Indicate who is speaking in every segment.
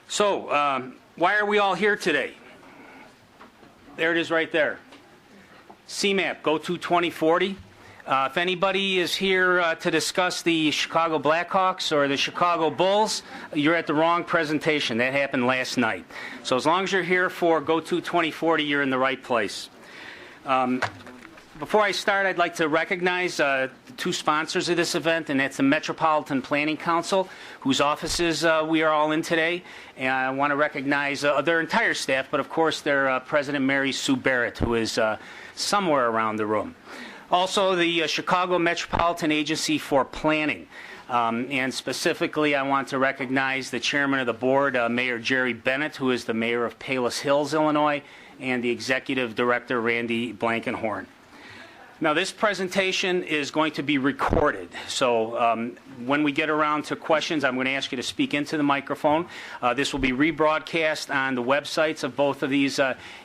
Speaker 1: So, why are we all here today? There it is right there. CMAP, Go to 2040. If anybody is here to discuss the Chicago Blackhawks or the Chicago Bulls, you're at the wrong presentation. That happened last night. So as long as you're here for Go to 2040, you're in the right place. Before I start, I'd like to recognize the two sponsors of this event, and that's the Metropolitan Planning Council, whose offices we are all in today. And I want to recognize their entire staff, but of course their President Mary Sue Barrett, who is somewhere around the room. Also, the Chicago Metropolitan Agency for Planning. And specifically, I want to recognize the chairman of the board, Mayor Jerry Bennett, who is the mayor of Palos Hills, Illinois, and the executive director, Randy Blankenhorn. Now, this presentation is going to be recorded, so when we get around to questions, I'm going to ask you to speak into the microphone. This will be rebroadcast on the websites of both of these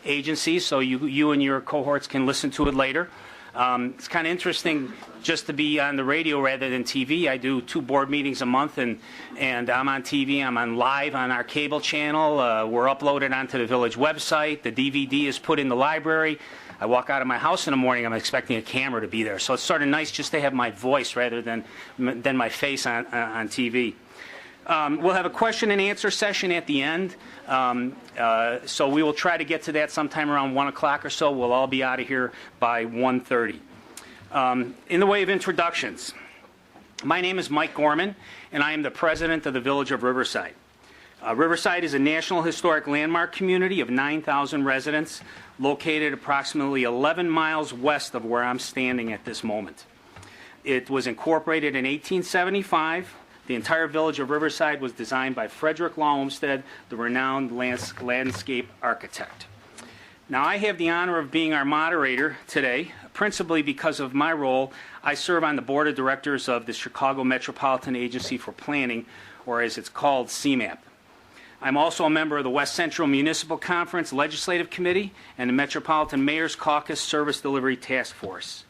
Speaker 1: agencies, so you and your cohorts can listen to it later. It's kind of interesting just to be on the radio rather than TV. I do 2 board meetings a month, and I'm on TV. I'm on live on our cable channel. We're uploaded onto the Village website. The DVD is put in the library. I walk out of my house in the morning, I'm expecting a camera to be there. So it's sort of nice just to have my voice rather than my face on TV. We'll have a question and answer session at the end. So we will try to get to that sometime around 1 o'clock or so. We'll all be out of here by 1:30. In the way of introductions, my name is Mike Gorman, and I am the president of the Village of Riverside. Riverside is a National Historic Landmark community of 9,000 residents located approximately 11 miles west of where I'm standing at this moment. It was incorporated in 1875. The entire Village of Riverside was designed by Frederick Law Olmsted, the renowned landscape architect. Now, I have the honor of being our moderator today, principally because of my role. I serve on the board of directors of the Chicago Metropolitan Agency for Planning, or as it's called, CMAP. I'm also a member of the West Central Municipal Conference Legislative Committee and the Metropolitan Mayor's Caucus Service Delivery Task Force.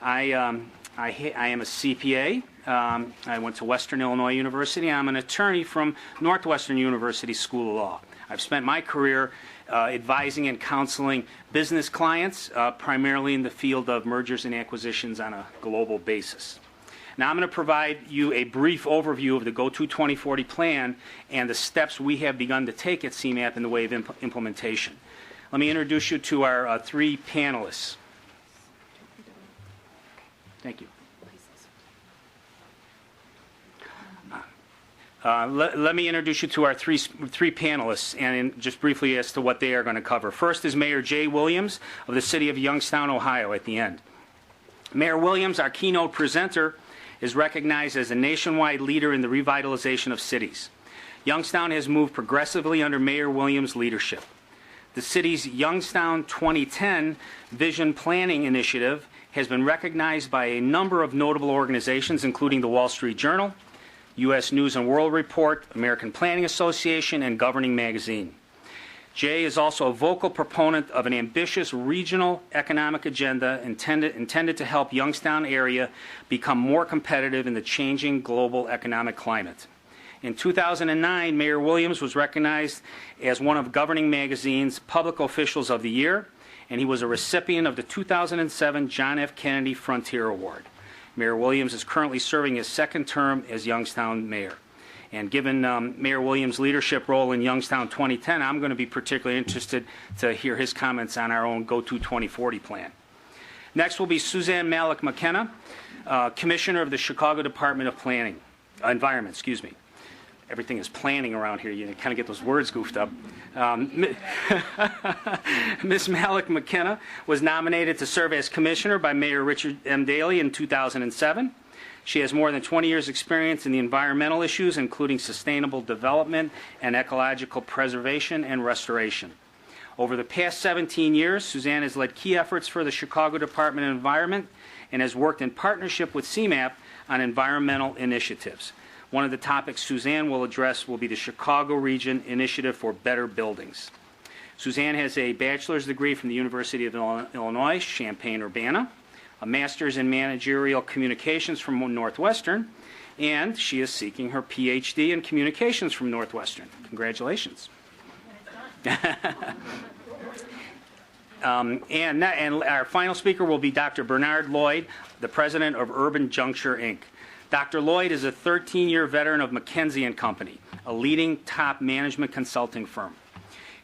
Speaker 1: I am a CPA. I went to Western Illinois University. I'm an attorney from Northwestern University School of Law. I've spent my career advising and counseling business clients, primarily in the field of mergers and acquisitions on a global basis. Now, I'm going to provide you a brief overview of the Go to 2040 plan and the steps we have begun to take at CMAP in the way of implementation. Let me introduce you to our 3 panelists. Thank you. Let me introduce you to our three panelists, and just briefly as to what they are going to cover. First is Mayor Jay Williams of the city of Youngstown, Ohio, at the end. Mayor Williams, our keynote presenter, is recognized as a nationwide leader in the revitalization of cities. Youngstown has moved progressively under Mayor Williams' leadership. The city's Youngstown 2010 Vision Planning Initiative has been recognized by a number of notable organizations, including the Wall Street Journal, U.S. News and World Report, American Planning Association, and Governing Magazine. Jay is also a vocal proponent of an ambitious regional economic agenda intended to help Youngstown area become more competitive in the changing global economic climate. In 2009, Mayor Williams was recognized as one of Governing Magazine's Public Officials of the Year, and he was a recipient of the 2007 John F. Kennedy Frontier Award. Mayor Williams is currently serving his 2nd term as Youngstown mayor. And given Mayor Williams' leadership role in Youngstown 2010, I'm going to be particularly interested to hear his comments on our own Go to 2040 plan. Next will be Suzanne Malik McKenna, Commissioner of the Chicago Department of Environment. Everything is planning around here. You kind of get those words goofed up. Ms. Malik McKenna was nominated to serve as Commissioner by Mayor Richard M. Daley in 2007. She has more than 20 years' experience in the environmental issues, including sustainable development and ecological preservation and restoration. Over the past 17 years, Suzanne has led key efforts for the Chicago Department of Environment and has worked in partnership with CMAP on environmental initiatives. One of the topics Suzanne will address will be the Chicago Region Initiative for Better Buildings. Suzanne has a bachelor's degree from the University of Illinois, Champaign-Urbana, a master's in managerial communications from Northwestern, and she is seeking her PhD in communications from Northwestern. Congratulations. And our final speaker will be Dr. Bernard Lloyd, the president of Urban Juncture, Inc. Dr. Lloyd is a 13-year veteran of McKinsey & Company, a leading top management consulting firm.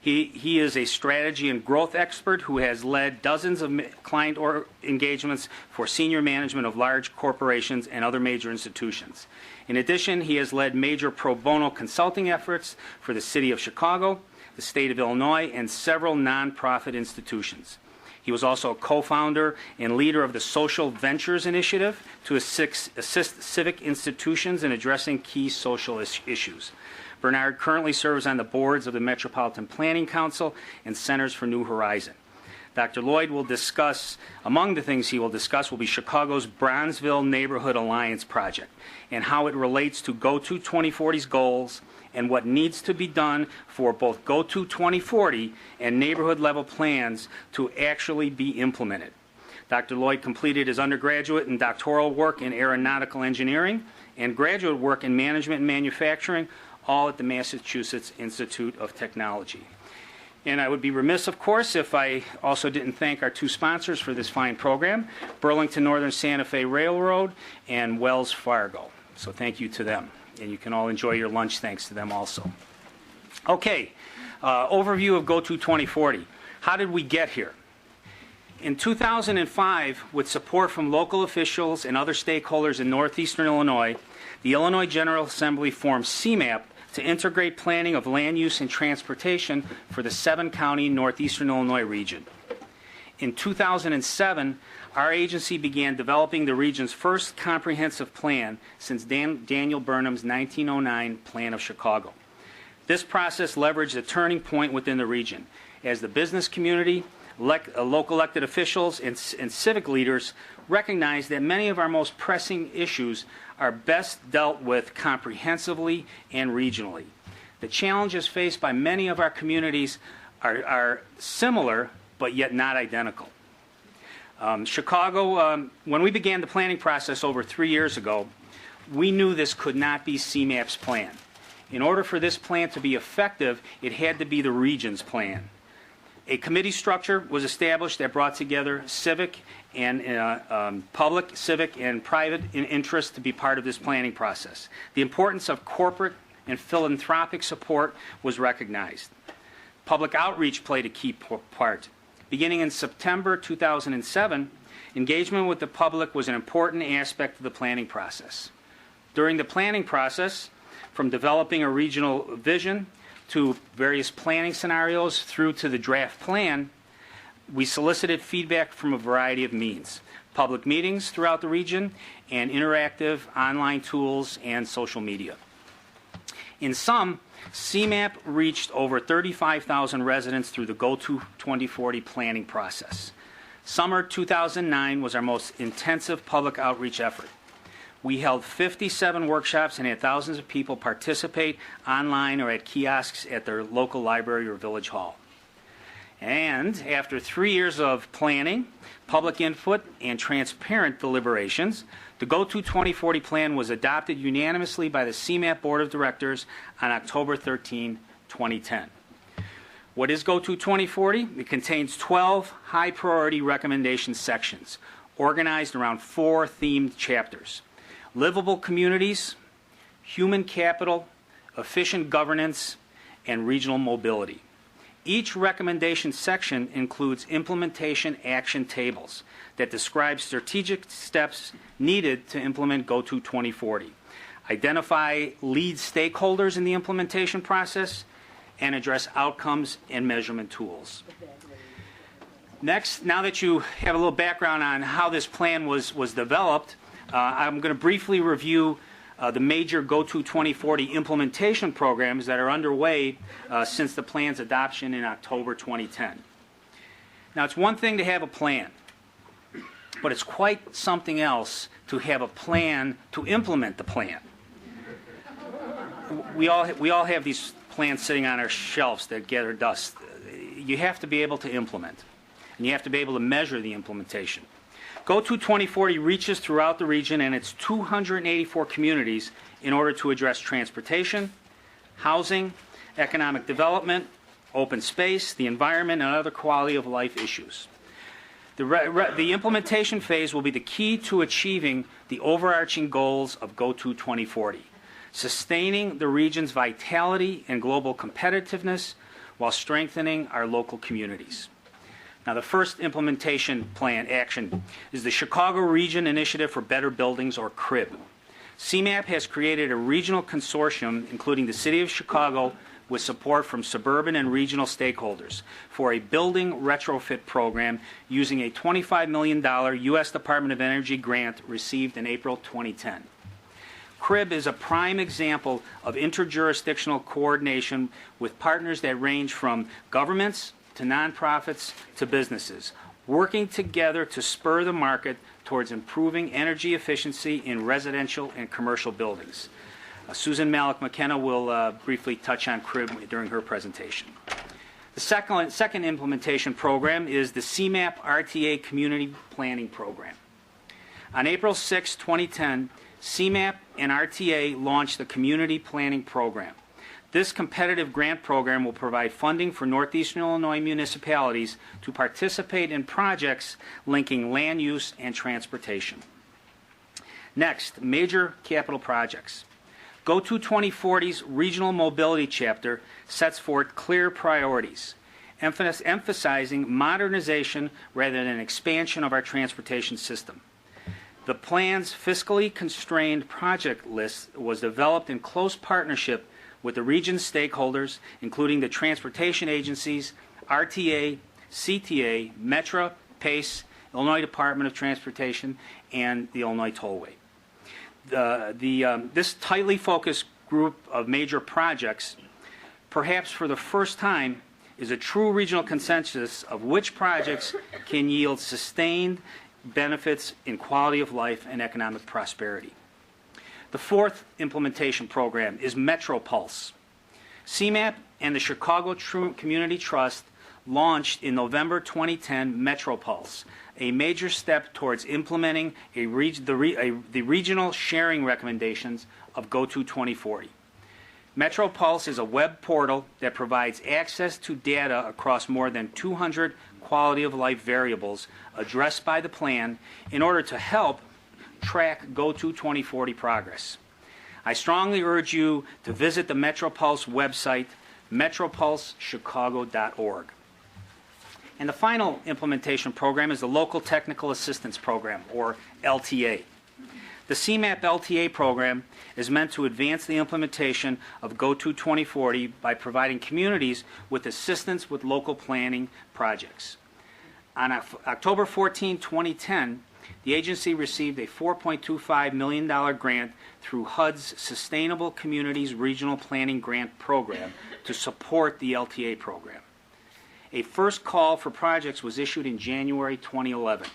Speaker 1: He is a strategy and growth expert who has led dozens of client engagements for senior management of large corporations and other major institutions. In addition, he has led major pro bono consulting efforts for the City of Chicago, the State of Illinois, and several nonprofit institutions. He was also a co-founder and leader of the Social Ventures Initiative to assist civic institutions in addressing key social issues. Bernard currently serves on the boards of the Metropolitan Planning Council and Centers for New Horizon. Dr. Lloyd will discuss, among the things he will discuss, will be Chicago's Bronzeville Neighborhood Alliance project and how it relates to GoTo 2040's goals and what needs to be done for both GoTo 2040 and neighborhood-level plans to actually be implemented. Dr. Lloyd completed his undergraduate and doctoral work in aeronautical engineering and graduate work in management and manufacturing, all at the Massachusetts Institute of Technology. And I would be remiss, of course, if I also didn't thank our two sponsors for this fine program, Burlington Northern Santa Fe Railroad and Wells Fargo. So thank you to them. And you can all enjoy your lunch thanks to them also. Okay, overview of GoTo 2040. How did we get here? In 2005, with support from local officials and other stakeholders in northeastern Illinois, the Illinois General Assembly formed CMAP to integrate planning of land use and transportation for the 7-county northeastern Illinois region. In 2007, our agency began developing the region's first comprehensive plan since Daniel Burnham's 1909 Plan of Chicago. This process leveraged a turning point within the region as the business community, local elected officials, and civic leaders recognized that many of our most pressing issues are best dealt with comprehensively and regionally. The challenges faced by many of our communities are similar, but yet not identical. Chicago, when we began the planning process over 3 years ago, we knew this could not be CMAP's plan. In order for this plan to be effective, it had to be the region's plan. A committee structure was established that brought together civic and public, civic, and private interests to be part of this planning process. The importance of corporate and philanthropic support was recognized. Public outreach played a key part. Beginning in September 2007, engagement with the public was an important aspect of the planning process. During the planning process, from developing a regional vision to various planning scenarios through to the draft plan, we solicited feedback from a variety of means: public meetings throughout the region and interactive online tools and social media. In sum, CMAP reached over 35,000 residents through the GoTo 2040 planning process. Summer 2009 was our most intensive public outreach effort. We held 57 workshops and had thousands of people participate online or at kiosks at their local library or village hall. And after 3 years of planning, public input, and transparent deliberations, the GoTo 2040 plan was adopted unanimously by the CMAP Board of Directors on October 13, 2010. What is GoTo 2040? It contains 12 high-priority recommendation sections organized around 4 themed chapters: livable communities, human capital, efficient governance, and regional mobility. Each recommendation section includes implementation action tables that describe strategic steps needed to implement GoTo 2040, identify lead stakeholders in the implementation process, and address outcomes and measurement tools. Next, now that you have a little background on how this plan was developed, I'm going to briefly review the major GoTo 2040 implementation programs that are underway since the plan's adoption in October 2010. Now, it's one thing to have a plan, but it's quite something else to have a plan to implement the plan. We all have these plans sitting on our shelves that gather dust. You have to be able to implement, and you have to be able to measure the implementation. GO-TO 2040 reaches throughout the region and its 284 communities in order to address transportation, housing, economic development, open space, the environment, and other quality of life issues. The implementation phase will be the key to achieving the overarching goals of GO-TO 2040, sustaining the region's vitality and global competitiveness while strengthening our local communities. Now, the first implementation plan action is the Chicago Region Initiative for Better Buildings, or CRIB. CMAP has created a regional consortium, including the City of Chicago, with support from suburban and regional stakeholders for a building retrofit program using a $25 million U.S. Department of Energy grant received in April 2010. CRIB is a prime example of interjurisdictional coordination with partners that range from governments to nonprofits to businesses, working together to spur the market towards improving energy efficiency in residential and commercial buildings. Susan Malik McKenna will briefly touch on CRIB during her presentation. The second implementation program is the CMAP RTA Community Planning Program. On April 6, 2010, CMAP and RTA launched the Community Planning Program. This competitive grant program will provide funding for Northeastern Illinois municipalities to participate in projects linking land use and transportation. Next, major capital projects. GO-TO 2040's Regional Mobility Chapter sets forth clear priorities, emphasizing modernization rather than expansion of our transportation system. The plan's fiscally constrained project list was developed in close partnership with the region's stakeholders, including the transportation agencies, RTA, CTA, Metra, PACE, Illinois Department of Transportation, and the Illinois Tollway. This tightly focused group of major projects, perhaps for the first time, is a true regional consensus of which projects can yield sustained benefits in quality of life and economic prosperity. The fourth implementation program is MetroPulse. CMAP and the Chicago Community Trust launched in November 2010 MetroPulse, a major step towards implementing the regional sharing recommendations of GO-TO 2040. MetroPulse is a web portal that provides access to data across more than 200 quality of life variables addressed by the plan in order to help track GO-TO 2040 progress. I strongly urge you to visit the MetroPulse website, metropulsechicago.org. And the final implementation program is the Local Technical Assistance Program, or LTA. The CMAP LTA program is meant to advance the implementation of GO-TO 2040 by providing communities with assistance with local planning projects. On October 14, 2010, the agency received a $4.25 million grant through HUD's Sustainable Communities Regional Planning Grant Program to support the LTA program. A first call for projects was issued in January 2011.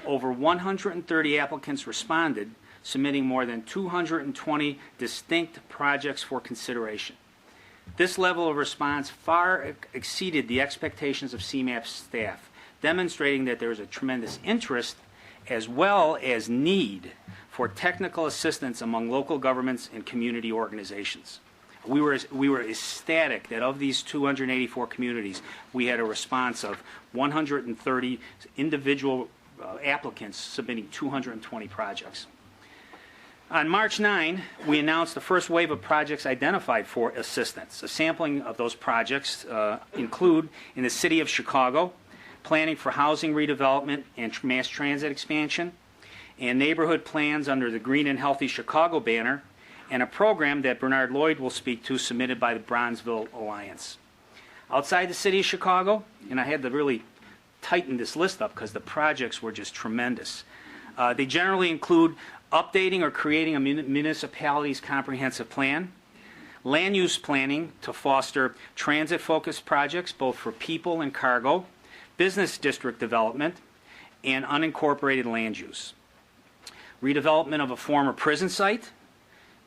Speaker 1: Over 130 applicants responded, submitting more than 220 distinct projects for consideration. This level of response far exceeded the expectations of CMAP's staff, demonstrating that there is a tremendous interest as well as need for technical assistance among local governments and community organizations. We were ecstatic that of these 284 communities, we had a response of 130 individual applicants submitting 220 projects. On March 9, we announced the first wave of projects identified for assistance. A sampling of those projects include, in the City of Chicago, planning for housing redevelopment and mass transit expansion, and neighborhood plans under the Green and Healthy Chicago banner, and a program that Bernard Lloyd will speak to submitted by the Bronzeville Alliance. Outside the City of Chicago, and I had to really tighten this list up because the projects were just tremendous. They generally include updating or creating a municipality's comprehensive plan, land use planning to foster transit-focused projects both for people and cargo, business district development, and unincorporated land use, redevelopment of a former prison site,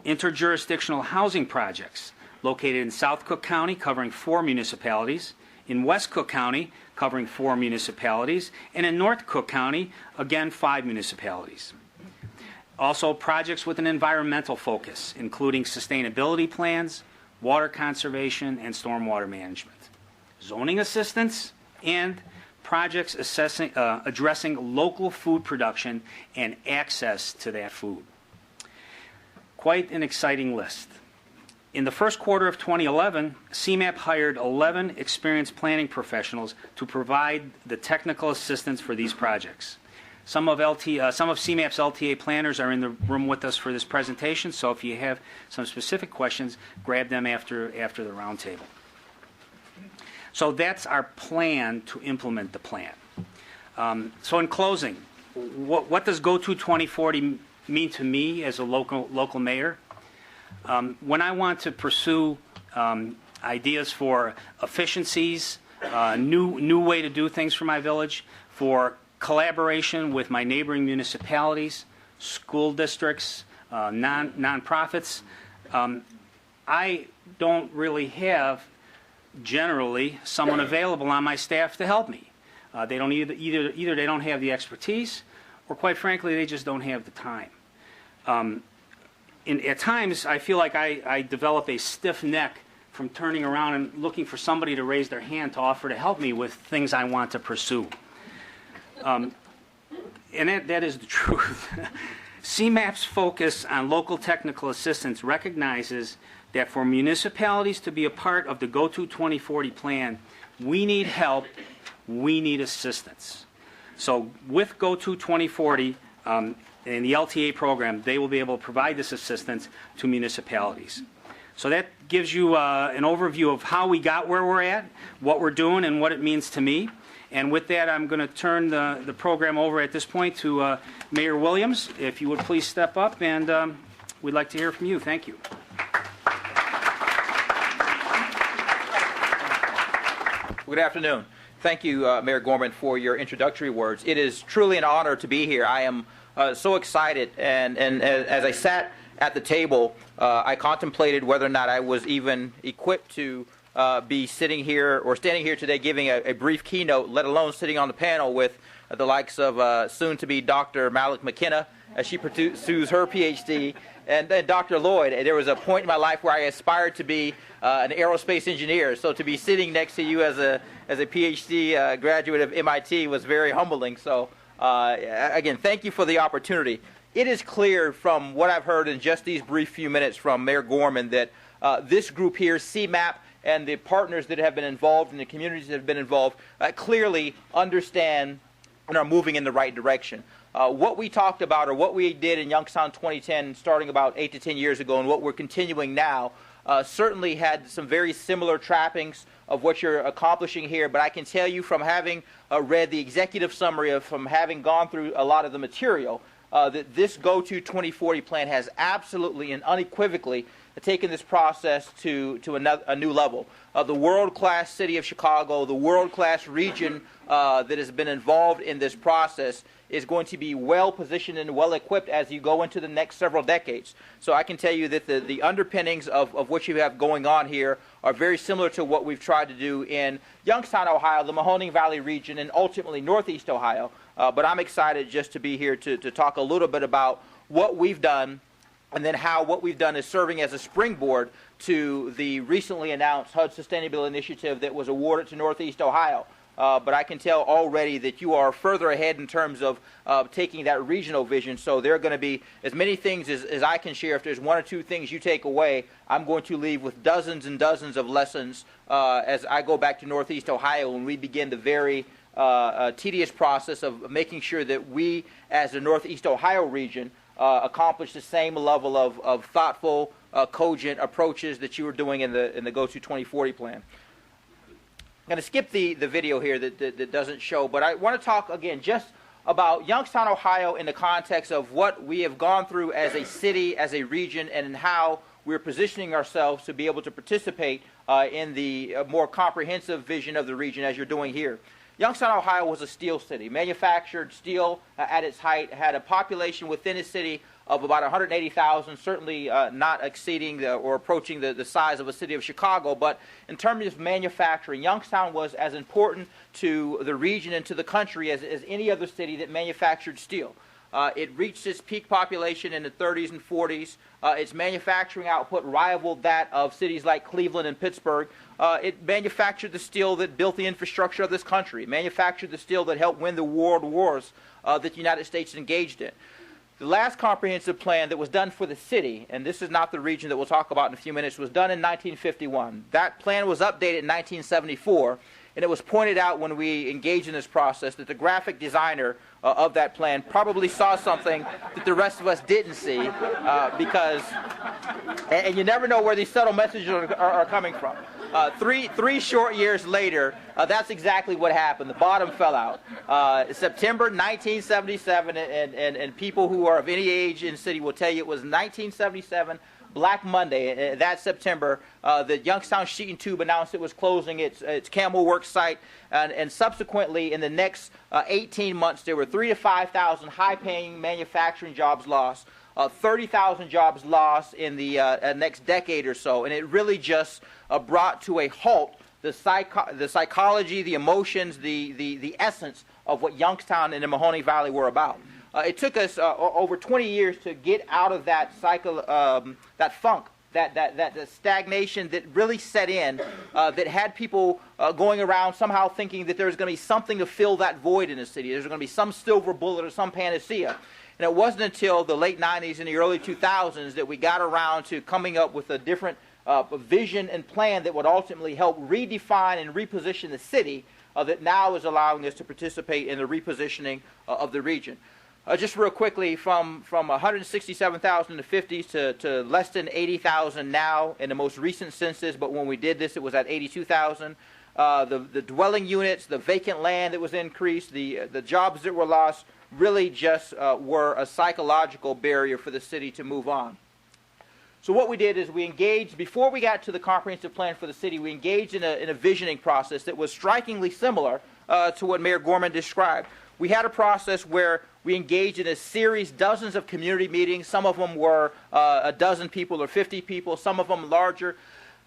Speaker 1: interjurisdictional housing projects located in South Cook County covering 4 municipalities, In West Cook County, covering 4 municipalities, and in North Cook County, again, 5 municipalities. Also, projects with an environmental focus, including sustainability plans, water conservation, and stormwater management, zoning assistance, and projects addressing local food production and access to that food. Quite an exciting list. In the first quarter of 2011, CMAP hired 11 experienced planning professionals to provide the technical assistance for these projects. Some of CMAP's LTA planners are in the room with us for this presentation, so if you have some specific questions, grab them after the roundtable. So that's our plan to implement the plan. So in closing, what does Go To 2040 mean to me as a local mayor? When I want to pursue ideas for efficiencies, new way to do things for my village, for collaboration with my neighboring municipalities, school districts, nonprofits, I don't really have generally someone available on my staff to help me. They don't either they don't have the expertise, or quite frankly, they just don't have the time. At times, I feel like I develop a stiff neck from turning around and looking for somebody to raise their hand to offer to help me with things I want to pursue. And that is the truth. CMAP's focus on local technical assistance recognizes that for municipalities to be a part of the Go To 2040 plan, we need help, we need assistance. So with Go To 2040 and the LTA program, they will be able to provide this assistance to municipalities. So that gives you an overview of how we got where we're at, what we're doing, and what it means to me. And with that, I'm going to turn the program over at this point to Mayor Williams. If you would please step up, and we'd like to hear from you. Thank you.
Speaker 2: Good afternoon. Thank you, Mayor Gorman, for your introductory words. It is truly an honor to be here. I am so excited, and as I sat at the table, I contemplated whether or not I was even equipped to be sitting here or standing here today giving a brief keynote, let alone sitting on the panel with the likes of soon-to-be Dr. Malik McKenna as she pursues her PhD, and then Dr. Lloyd. There was a point in my life where I aspired to be an aerospace engineer, so to be sitting next to you as a PhD graduate of MIT was very humbling. So again, thank you for the opportunity. It is clear from what I've heard in just these brief few minutes from Mayor Gorman that this group here, CMAP, and the partners that have been involved and the communities that have been involved clearly understand and are moving in the right direction. What we talked about, or what we did in Youngstown 2010, starting about 8 to 10 years ago, and what we're continuing now, certainly had some very similar trappings of what you're accomplishing here. But I can tell you from having read the executive summary, from having gone through a lot of the material, that this Go To 2040 plan has absolutely and unequivocally taken this process to a new level. The world-class city of Chicago, the world-class region that has been involved in this process is going to be well-positioned and well-equipped as you go into the next several decades. So I can tell you that the underpinnings of what you have going on here are very similar to what we've tried to do in Youngstown, Ohio, the Mahoning Valley region, and ultimately Northeast Ohio. But I'm excited just to be here to talk a little bit about what we've done, and then how what we've done is serving as a springboard to the recently announced HUD Sustainability Initiative that was awarded to Northeast Ohio. But I can tell already that you are further ahead in terms of taking that regional vision. So there are going to be as many things as I can share. If there's one or two things you take away, I'm going to leave with dozens and dozens of lessons as I go back to Northeast Ohio and we begin the very tedious process of making sure that we, as the Northeast Ohio region, accomplish the same level of thoughtful, cogent approaches that you were doing in the Go To 2040 plan. I'm going to skip the video here that doesn't show, but I want to talk again just about Youngstown, Ohio in the context of what we have gone through as a city, as a region, and how we're positioning ourselves to be able to participate in the more comprehensive vision of the region as you're doing here. Youngstown, Ohio was a steel city, manufactured steel at its height, had a population within the city of about 180,000, certainly not exceeding or approaching the size of a city of Chicago. But in terms of manufacturing, Youngstown was as important to the region and to the country as any other city that manufactured steel. It reached its peak population in the 30s and 40s. Its manufacturing output rivaled that of cities like Cleveland and Pittsburgh. It manufactured the steel that built the infrastructure of this country. It manufactured the steel that helped win the world wars that the United States engaged in. The last comprehensive plan that was done for the city, and this is not the region that we'll talk about in a few minutes, was done in 1951. That plan was updated in 1974, and it was pointed out when we engaged in this process that the graphic designer of that plan probably saw something that the rest of us didn't see, because, and you never know where these subtle messages are coming from. Three short years later, that's exactly what happened. The bottom fell out. September 1977, and people who are of any age in the city will tell you it was 1977, Black Monday. That September, the Youngstown Sheet and Tube announced it was closing its Camel Works site, and subsequently in the next 18 months, there were 3,000 to 5,000 high-paying manufacturing jobs lost. 30,000 jobs lost in the next decade or so, and it really just brought to a halt the psychology, the emotions, the essence of what Youngstown and the Mahoning Valley were about. It took us over 20 years to get out of that cycle, that funk, that stagnation that really set in, that had people going around somehow thinking that there was going to be something to fill that void in the city. There's going to be some silver bullet or some panacea. And it wasn't until the late 90s and the early 2000s that we got around to coming up with a different vision and plan that would ultimately help redefine and reposition the city that now is allowing us to participate in the repositioning of the region. Just real quickly, from 167,000 in the 50s to less than 80,000 now in the most recent census, but when we did this it was at 82,000. The dwelling units, the vacant land that was increased, the jobs that were lost, really just were a psychological barrier for the city to move on. So what we did is we engaged, before we got to the comprehensive plan for the city, we engaged in a visioning process that was strikingly similar to what Mayor Gorman described. We had a process where we engaged in a series, dozens of community meetings. Some of them were a dozen people or 50 people, some of them larger,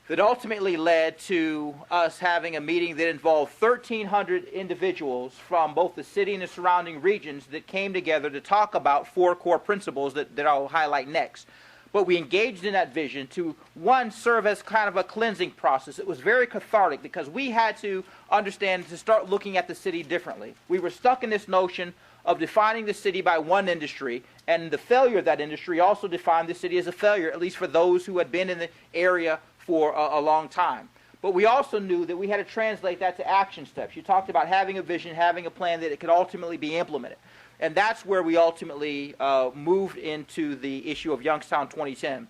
Speaker 2: that ultimately led to us having a meeting that involved 1,300 individuals from both the city and the surrounding regions that came together to talk about 4 core principles that I'll highlight next. But we engaged in that vision to, one, serve as kind of a cleansing process. It was very cathartic because we had to understand to start looking at the city differently. We were stuck in this notion of defining the city by one industry, and the failure of that industry also defined the city as a failure, at least for those who had been in the area for a long time. But we also knew that we had to translate that to action steps. You talked about having a vision, having a plan that it could ultimately be implemented. And that's where we ultimately moved into the issue of Youngstown 2010.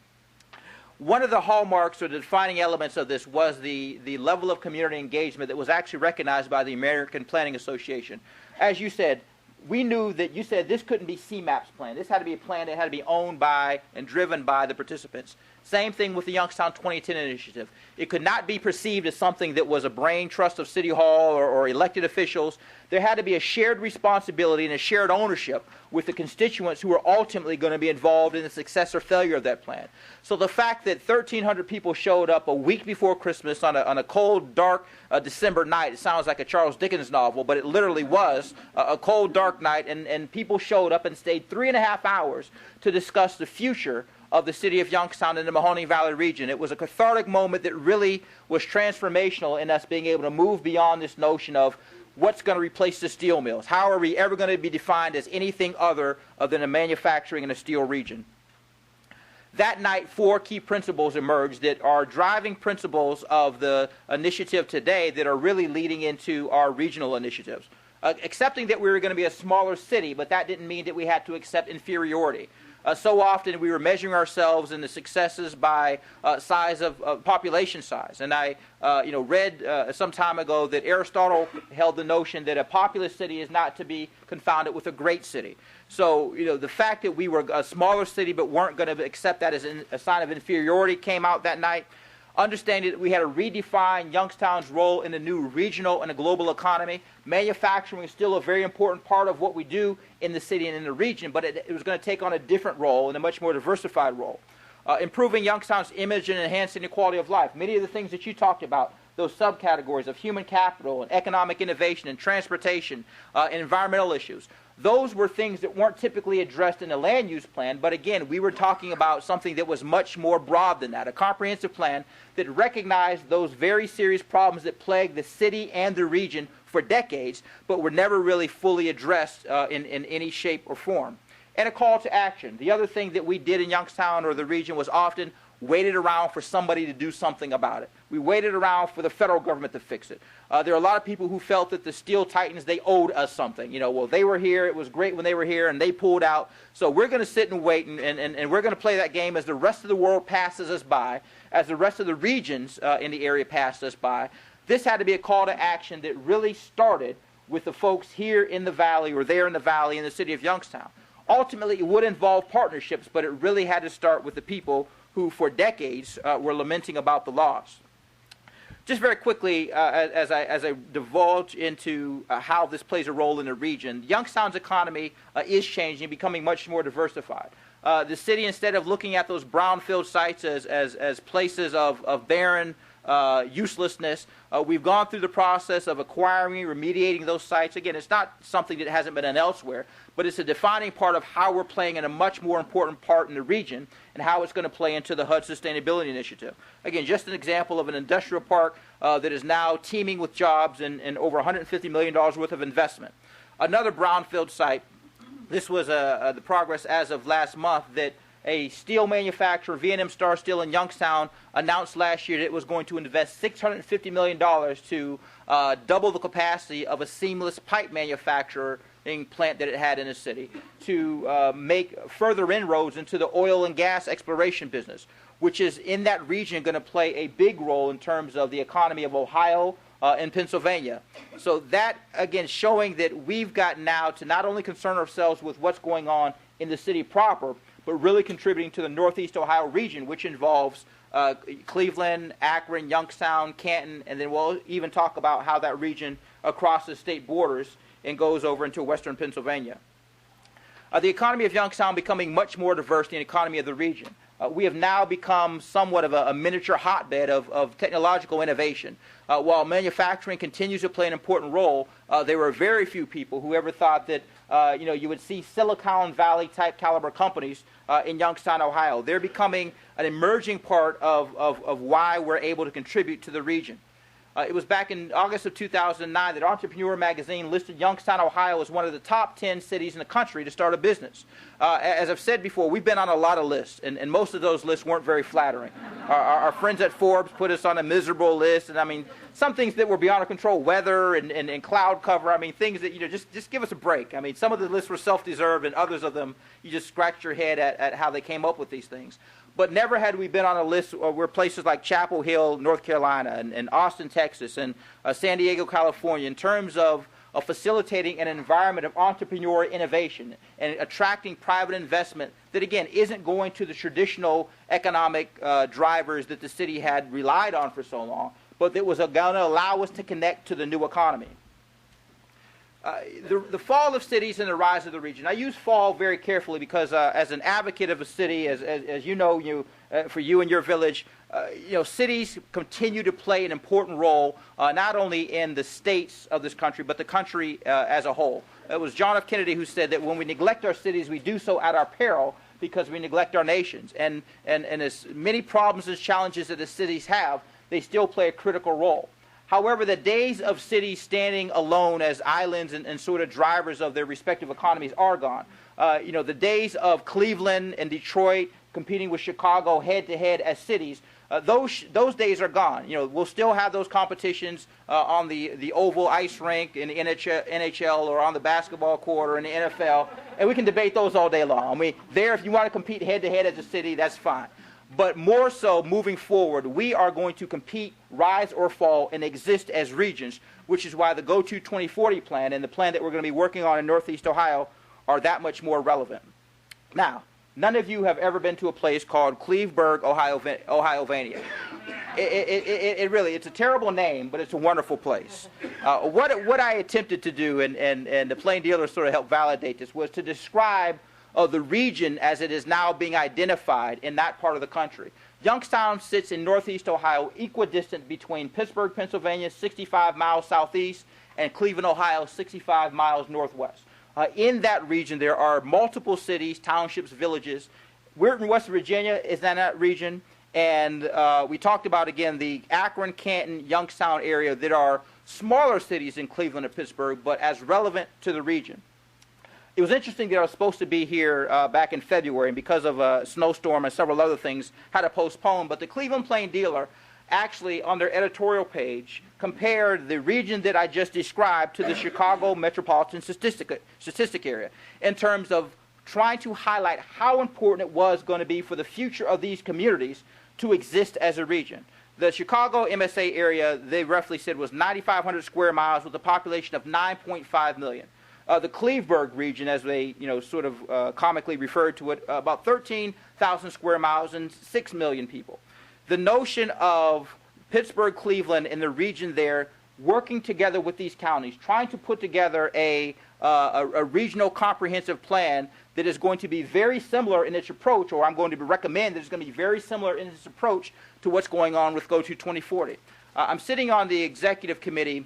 Speaker 2: One of the hallmarks or the defining elements of this was the level of community engagement that was actually recognized by the American Planning Association. As you said, we knew that you said this couldn't be CMAP's plan. This had to be a plan that had to be owned by and driven by the participants. Same thing with the Youngstown 2010 initiative. It could not be perceived as something that was a brain trust of City Hall or elected officials. There had to be a shared responsibility and a shared ownership with the constituents who were ultimately going to be involved in the success or failure of that plan. So the fact that 1,300 people showed up a week before Christmas on a cold, dark December night, it sounds like a Charles Dickens novel, but it literally was a cold, dark night, and people showed up and stayed 3.5 hours to discuss the future of the city of Youngstown and the Mahoning Valley region. It was a cathartic moment that really was transformational in us being able to move beyond this notion of what's going to replace the steel mills. How are we ever going to be defined as anything other than a manufacturing and a steel region? That night, 4 key principles emerged that are driving principles of the initiative today that are really leading into our regional initiatives. Accepting that we were going to be a smaller city, but that didn't mean that we had to accept inferiority. So often we were measuring ourselves in the successes by size of population size. And I read some time ago that Aristotle held the notion that a populous city is not to be confounded with a great city. So the fact that we were a smaller city but weren't going to accept that as a sign of inferiority came out that night. understanding that we had to redefine Youngstown's role in the new regional and a global economy. Manufacturing is still a very important part of what we do in the city and in the region, but it was going to take on a different role and a much more diversified role. Improving Youngstown's image and enhancing the quality of life. Many of the things that you talked about, those subcategories of human capital and economic innovation and transportation and environmental issues, those were things that weren't typically addressed in the land use plan, but again, we were talking about something that was much more broad than that, a comprehensive plan that recognized those very serious problems that plagued the city and the region for decades, but were never really fully addressed in any shape or form. And a call to action. The other thing that we did in Youngstown or the region was often waited around for somebody to do something about it. We waited around for the federal government to fix it. There are a lot of people who felt that the steel titans, they owed us something. You know, well, they were here, it was great when they were here, and they pulled out. So we're going to sit and wait, and we're going to play that game as the rest of the world passes us by, as the rest of the regions in the area passed us by. This had to be a call to action that really started with the folks here in the valley or there in the valley in the city of Youngstown. Ultimately, it would involve partnerships, but it really had to start with the people who for decades were lamenting about the loss. Just very quickly, as I divulge into how this plays a role in the region, Youngstown's economy is changing, becoming much more diversified. The city, instead of looking at those brownfield sites as places of barren uselessness, we've gone through the process of acquiring, remediating those sites. Again, it's not something that hasn't been done elsewhere, but it's a defining part of how we're playing in a much more important part in the region and how it's going to play into the HUD Sustainability Initiative. Again, just an example of an industrial park that is now teeming with jobs and over $150 million worth of investment. Another brownfield site, this was the progress as of last month, that a steel manufacturer, V&M Star Steel in Youngstown, announced last year that it was going to invest $650 million to double the capacity of a seamless pipe manufacturing plant that it had in the city, to make further inroads into the oil and gas exploration business, which is in that region going to play a big role in terms of the economy of Ohio and Pennsylvania. So that, again, showing that we've got now to not only concern ourselves with what's going on in the city proper, but really contributing to the Northeast Ohio region, which involves Cleveland, Akron, Youngstown, Canton, and then we'll even talk about how that region crosses state borders and goes over into western Pennsylvania. The economy of Youngstown becoming much more diverse than the economy of the region. We have now become somewhat of a miniature hotbed of technological innovation. While manufacturing continues to play an important role, there were very few people who ever thought that you would see Silicon Valley type caliber companies in Youngstown, Ohio. They're becoming an emerging part of why we're able to contribute to the region. It was back in August of 2009 that Entrepreneur magazine listed Youngstown, Ohio as one of the top 10 cities in the country to start a business. As I've said before, we've been on a lot of lists, and most of those lists weren't very flattering. Our friends at Forbes put us on a miserable list, and I mean, some things that were beyond our control, weather and cloud cover, I mean, things that, just give us a break. I mean, some of the lists were self-deserved, and others of them, you just scratched your head at how they came up with these things. But never had we been on a list where places like Chapel Hill, North Carolina, and Austin, Texas, and San Diego, California, in terms of facilitating an environment of entrepreneurial innovation and attracting private investment that, again, isn't going to the traditional economic drivers that the city had relied on for so long, but that was going to allow us to connect to the new economy. The fall of cities and the rise of the region. I use fall very carefully because as an advocate of a city, as you know, for you and your village, cities continue to play an important role, not only in the states of this country, but the country as a whole. It was John F. Kennedy who said that when we neglect our cities, we do so at our peril because we neglect our nations. And as many problems and challenges that the cities have, they still play a critical role. However, the days of cities standing alone as islands and sort of drivers of their respective economies are gone. The days of Cleveland and Detroit competing with Chicago head-to-head as cities, those days are gone. We'll still have those competitions on the oval ice rink in the NHL or on the basketball court or in the NFL, and we can debate those all day long. I mean, if you want to compete head-to-head as a city, that's fine. But more so, moving forward, we are going to compete, rise or fall, and exist as regions, which is why the Go-To 2040 plan and the plan that we're going to be working on in Northeast Ohio are that much more relevant. Now, none of you have ever been to a place called Cleveburg, Ohiovania. It's a terrible name, but it's a wonderful place. What I attempted to do, and the plain dealer sort of helped validate this, was to describe the region as it is now being identified in that part of the country. Youngstown sits in northeast Ohio, equidistant between Pittsburgh, Pennsylvania, 65 miles southeast, and Cleveland, Ohio, 65 miles northwest. In that region, there are multiple cities, townships, villages. Weirton, West Virginia is in that region, and we talked about, again, the Akron, Canton, Youngstown area that are smaller cities in Cleveland and Pittsburgh, but as relevant to the region. It was interesting that I was supposed to be here back in February, and because of a snowstorm and several other things, had to postpone. But the Cleveland Plain Dealer actually, on their editorial page, compared the region that I just described to the Chicago Metropolitan Statistic Area in terms of trying to highlight how important it was going to be for the future of these communities to exist as a region. The Chicago MSA area, they roughly said, was 9,500 square miles with a population of 9.5 million. The Cleveburg region, as they sort of comically referred to it, about 13,000 square miles and 6 million people. The notion of Pittsburgh, Cleveland, and the region there working together with these counties, trying to put together a regional comprehensive plan that is going to be very similar in its approach, or I'm going to recommend that it's going to be very similar in its approach to what's going on with Go to 2040. I'm sitting on the executive committee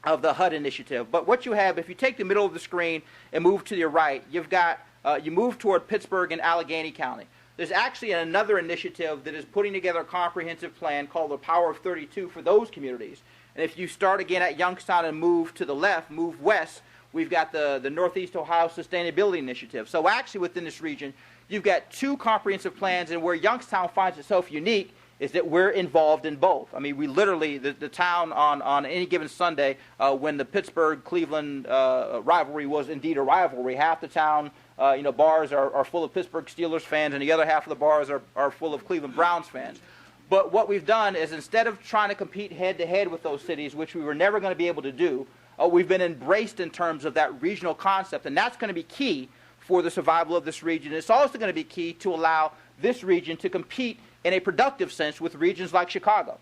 Speaker 2: of the HUD initiative, but what you have, if you take the middle of the screen and move to your right, you've got, you move toward Pittsburgh and Allegheny County. There's actually another initiative that is putting together a comprehensive plan called the Power of 32 for those communities. And if you start again at Youngstown and move to the left, move west, we've got the Northeast Ohio Sustainability Initiative. So actually within this region, you've got two comprehensive plans, and where Youngstown finds itself unique is that we're involved in both. I mean, we literally, the town on any given Sunday, when the Pittsburgh-Cleveland rivalry was indeed a rivalry, half the town, bars are full of Pittsburgh Steelers fans, and the other half of the bars are full of Cleveland Browns fans. But what we've done is, instead of trying to compete head-to-head with those cities, which we were never going to be able to do, we've been embraced in terms of that regional concept, and that's going to be key for the survival of this region. It's also going to be key to allow this region to compete in a productive sense with regions like Chicago.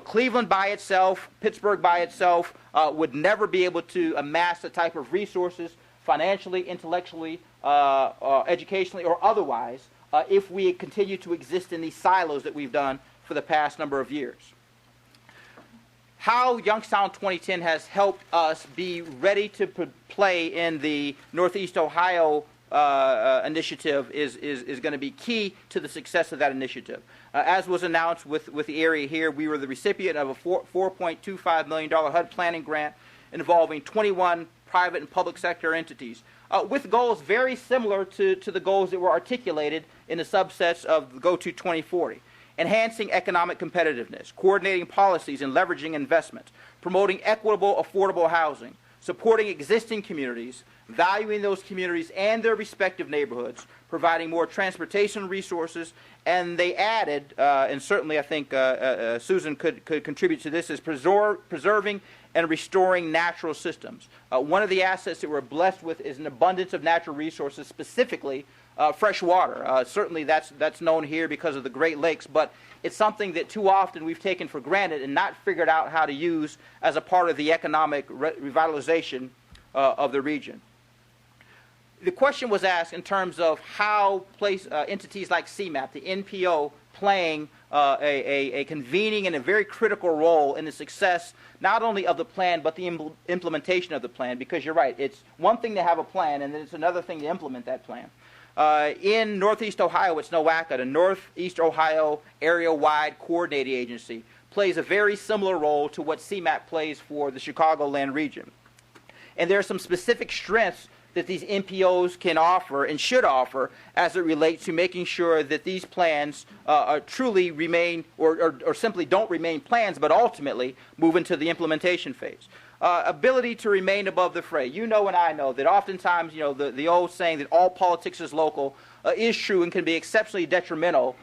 Speaker 2: Cleveland by itself, Pittsburgh by itself, would never be able to amass the type of resources, financially, intellectually, educationally, or otherwise, if we continue to exist in these silos that we've done for the past number of years. How Youngstown 2010 has helped us be ready to play in the Northeast Ohio initiative is going to be key to the success of that initiative. As was announced with the area here, we were the recipient of a $4.25 million HUD planning grant involving 21 private and public sector entities, with goals very similar to the goals that were articulated in the subsets of the Go to 2040. Enhancing economic competitiveness, coordinating policies and leveraging investment, promoting equitable, affordable housing, supporting existing communities, valuing those communities and their respective neighborhoods, providing more transportation resources, and they added, and certainly I think Susan could contribute to this, is preserving and restoring natural systems. One of the assets that we're blessed with is an abundance of natural resources, specifically fresh water. Certainly that's known here because of the Great Lakes, but it's something that too often we've taken for granted and not figured out how to use as a part of the economic revitalization of the region. The question was asked in terms of how entities like CMAP, the NPO, playing a convening and a very critical role in the success not only of the plan but the implementation of the plan, because you're right, it's one thing to have a plan and then it's another thing to implement that plan. In Northeast Ohio, it's NOACA, the Northeast Ohio Area-Wide Coordinating Agency, plays a very similar role to what CMAP plays for the Chicagoland region. And there are some specific strengths that these NPOs can offer and should offer as it relates to making sure that these plans truly remain, or simply don't remain plans, but ultimately move into the implementation phase. Ability to remain above the fray. You know and I know that oftentimes, the old saying that all politics is local is true and can be exceptionally detrimental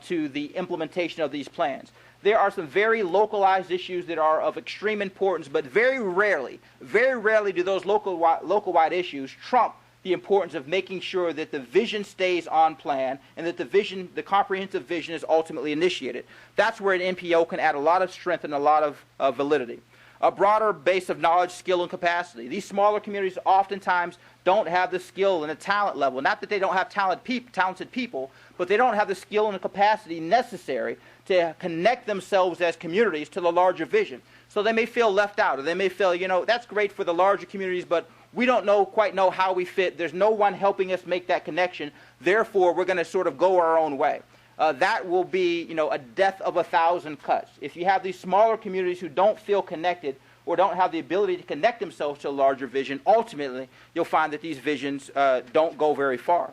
Speaker 2: to the implementation of these plans. There are some very localized issues that are of extreme importance, but very rarely do those local-wide issues trump the importance of making sure that the vision stays on plan and that the comprehensive vision is ultimately initiated. That's where an NPO can add a lot of strength and a lot of validity. A broader base of knowledge, skill, and capacity. These smaller communities oftentimes don't have the skill and the talent level. Not that they don't have talented people, but they don't have the skill and the capacity necessary to connect themselves as communities to the larger vision. So they may feel left out, or they may feel, that's great for the larger communities, but we don't quite know how we fit. There's no one helping us make that connection. Therefore, we're going to sort of go our own way. That will be, a death of 1,000 cuts. If you have these smaller communities who don't feel connected or don't have the ability to connect themselves to a larger vision, ultimately, you'll find that these visions don't go very far.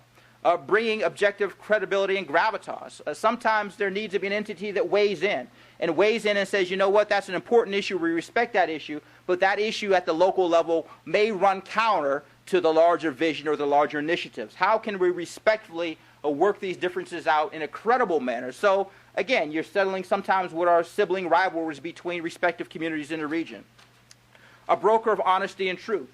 Speaker 2: Bringing objective credibility and gravitas. Sometimes there needs to be an entity that weighs in and says, you know what, that's an important issue, we respect that issue, but that issue at the local level may run counter to the larger vision or the larger initiatives. How can we respectfully work these differences out in a credible manner? So, again, you're settling sometimes what are sibling rivalries between respective communities in the region. A broker of honesty and truth.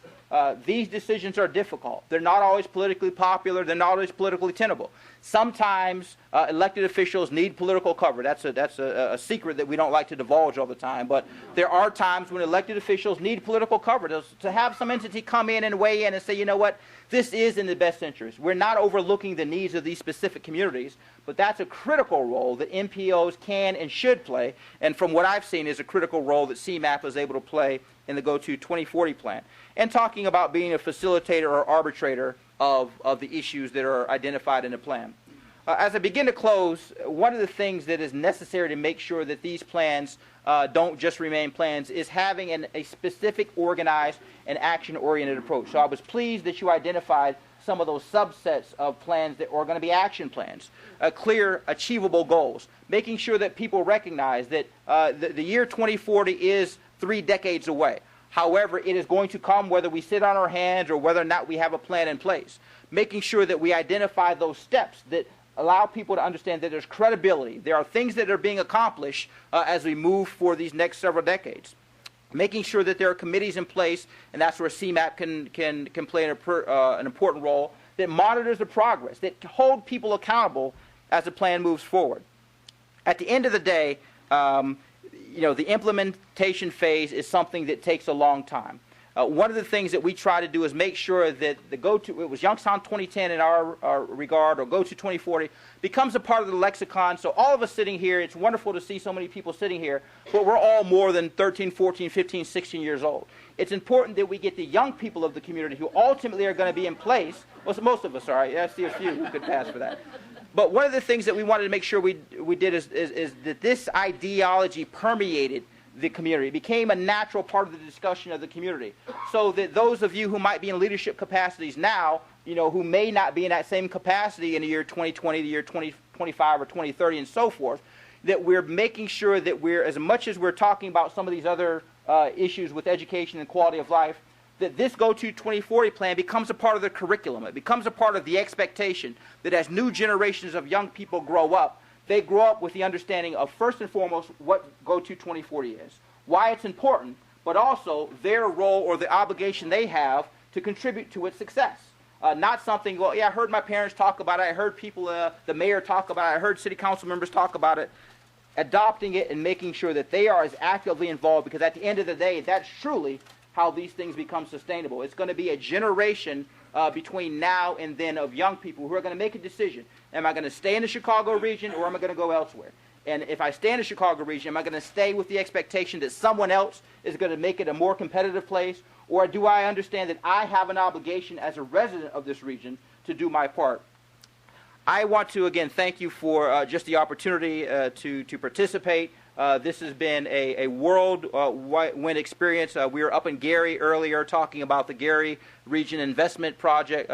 Speaker 2: These decisions are difficult. They're not always politically popular. They're not always politically tenable. Sometimes elected officials need political cover. That's a secret that we don't like to divulge all the time. But there are times when elected officials need political cover to have some entity come in and weigh in and say, you know what, this is in the best interest. We're not overlooking the needs of these specific communities, but that's a critical role that NPOs can and should play, and from what I've seen is a critical role that CMAP is able to play in the Go-To 2040 plan. And talking about being a facilitator or arbitrator of the issues that are identified in the plan. As I begin to close, one of the things that is necessary to make sure that these plans don't just remain plans is having a specific, organized, and action-oriented approach. So I was pleased that you identified some of those subsets of plans that are going to be action plans, clear, achievable goals, making sure that people recognize that the year 2040 is 3 decades away. However, it is going to come whether we sit on our hands or whether or not we have a plan in place. Making sure that we identify those steps that allow people to understand that there's credibility. There are things that are being accomplished as we move for these next several decades. Making sure that there are committees in place, and that's where CMAP can play an important role, that monitors the progress, that hold people accountable as the plan moves forward. At the end of the day, the implementation phase is something that takes a long time. One of the things that we try to do is make sure that it was Youngstown 2010 in our regard, or Go-To 2040, becomes a part of the lexicon. So all of us sitting here, it's wonderful to see so many people sitting here, but we're all more than 13, 14, 15, 16 years old. It's important that we get the young people of the community who ultimately are going to be in place. Well, most of us are. I see a few who could pass for that. But one of the things that we wanted to make sure we did is that this ideology permeated the community. It became a natural part of the discussion of the community. So that those of you who might be in leadership capacities now, who may not be in that same capacity in the year 2020, the year 2025, or 2030, and so forth, that we're making sure that we're, as much as we're talking about some of these other issues with education and quality of life, that this Go-To 2040 plan becomes a part of the curriculum. It becomes a part of the expectation that as new generations of young people grow up, they grow up with the understanding of, first and foremost, what Go-To 2040 is, why it's important, but also their role or the obligation they have to contribute to its success. Not something, well, yeah, I heard my parents talk about it, I heard people, the mayor talk about it, I heard city council members talk about it. Adopting it and making sure that they are as actively involved, because at the end of the day, that's truly how these things become sustainable. It's going to be a generation between now and then of young people who are going to make a decision. Am I going to stay in the Chicago region, or am I going to go elsewhere? And if I stay in the Chicago region, am I going to stay with the expectation that someone else is going to make it a more competitive place? Or do I understand that I have an obligation as a resident of this region to do my part? I want to, again, thank you for just the opportunity to participate. This has been a whirlwind experience. We were up in Gary earlier talking about the Gary Region Investment Project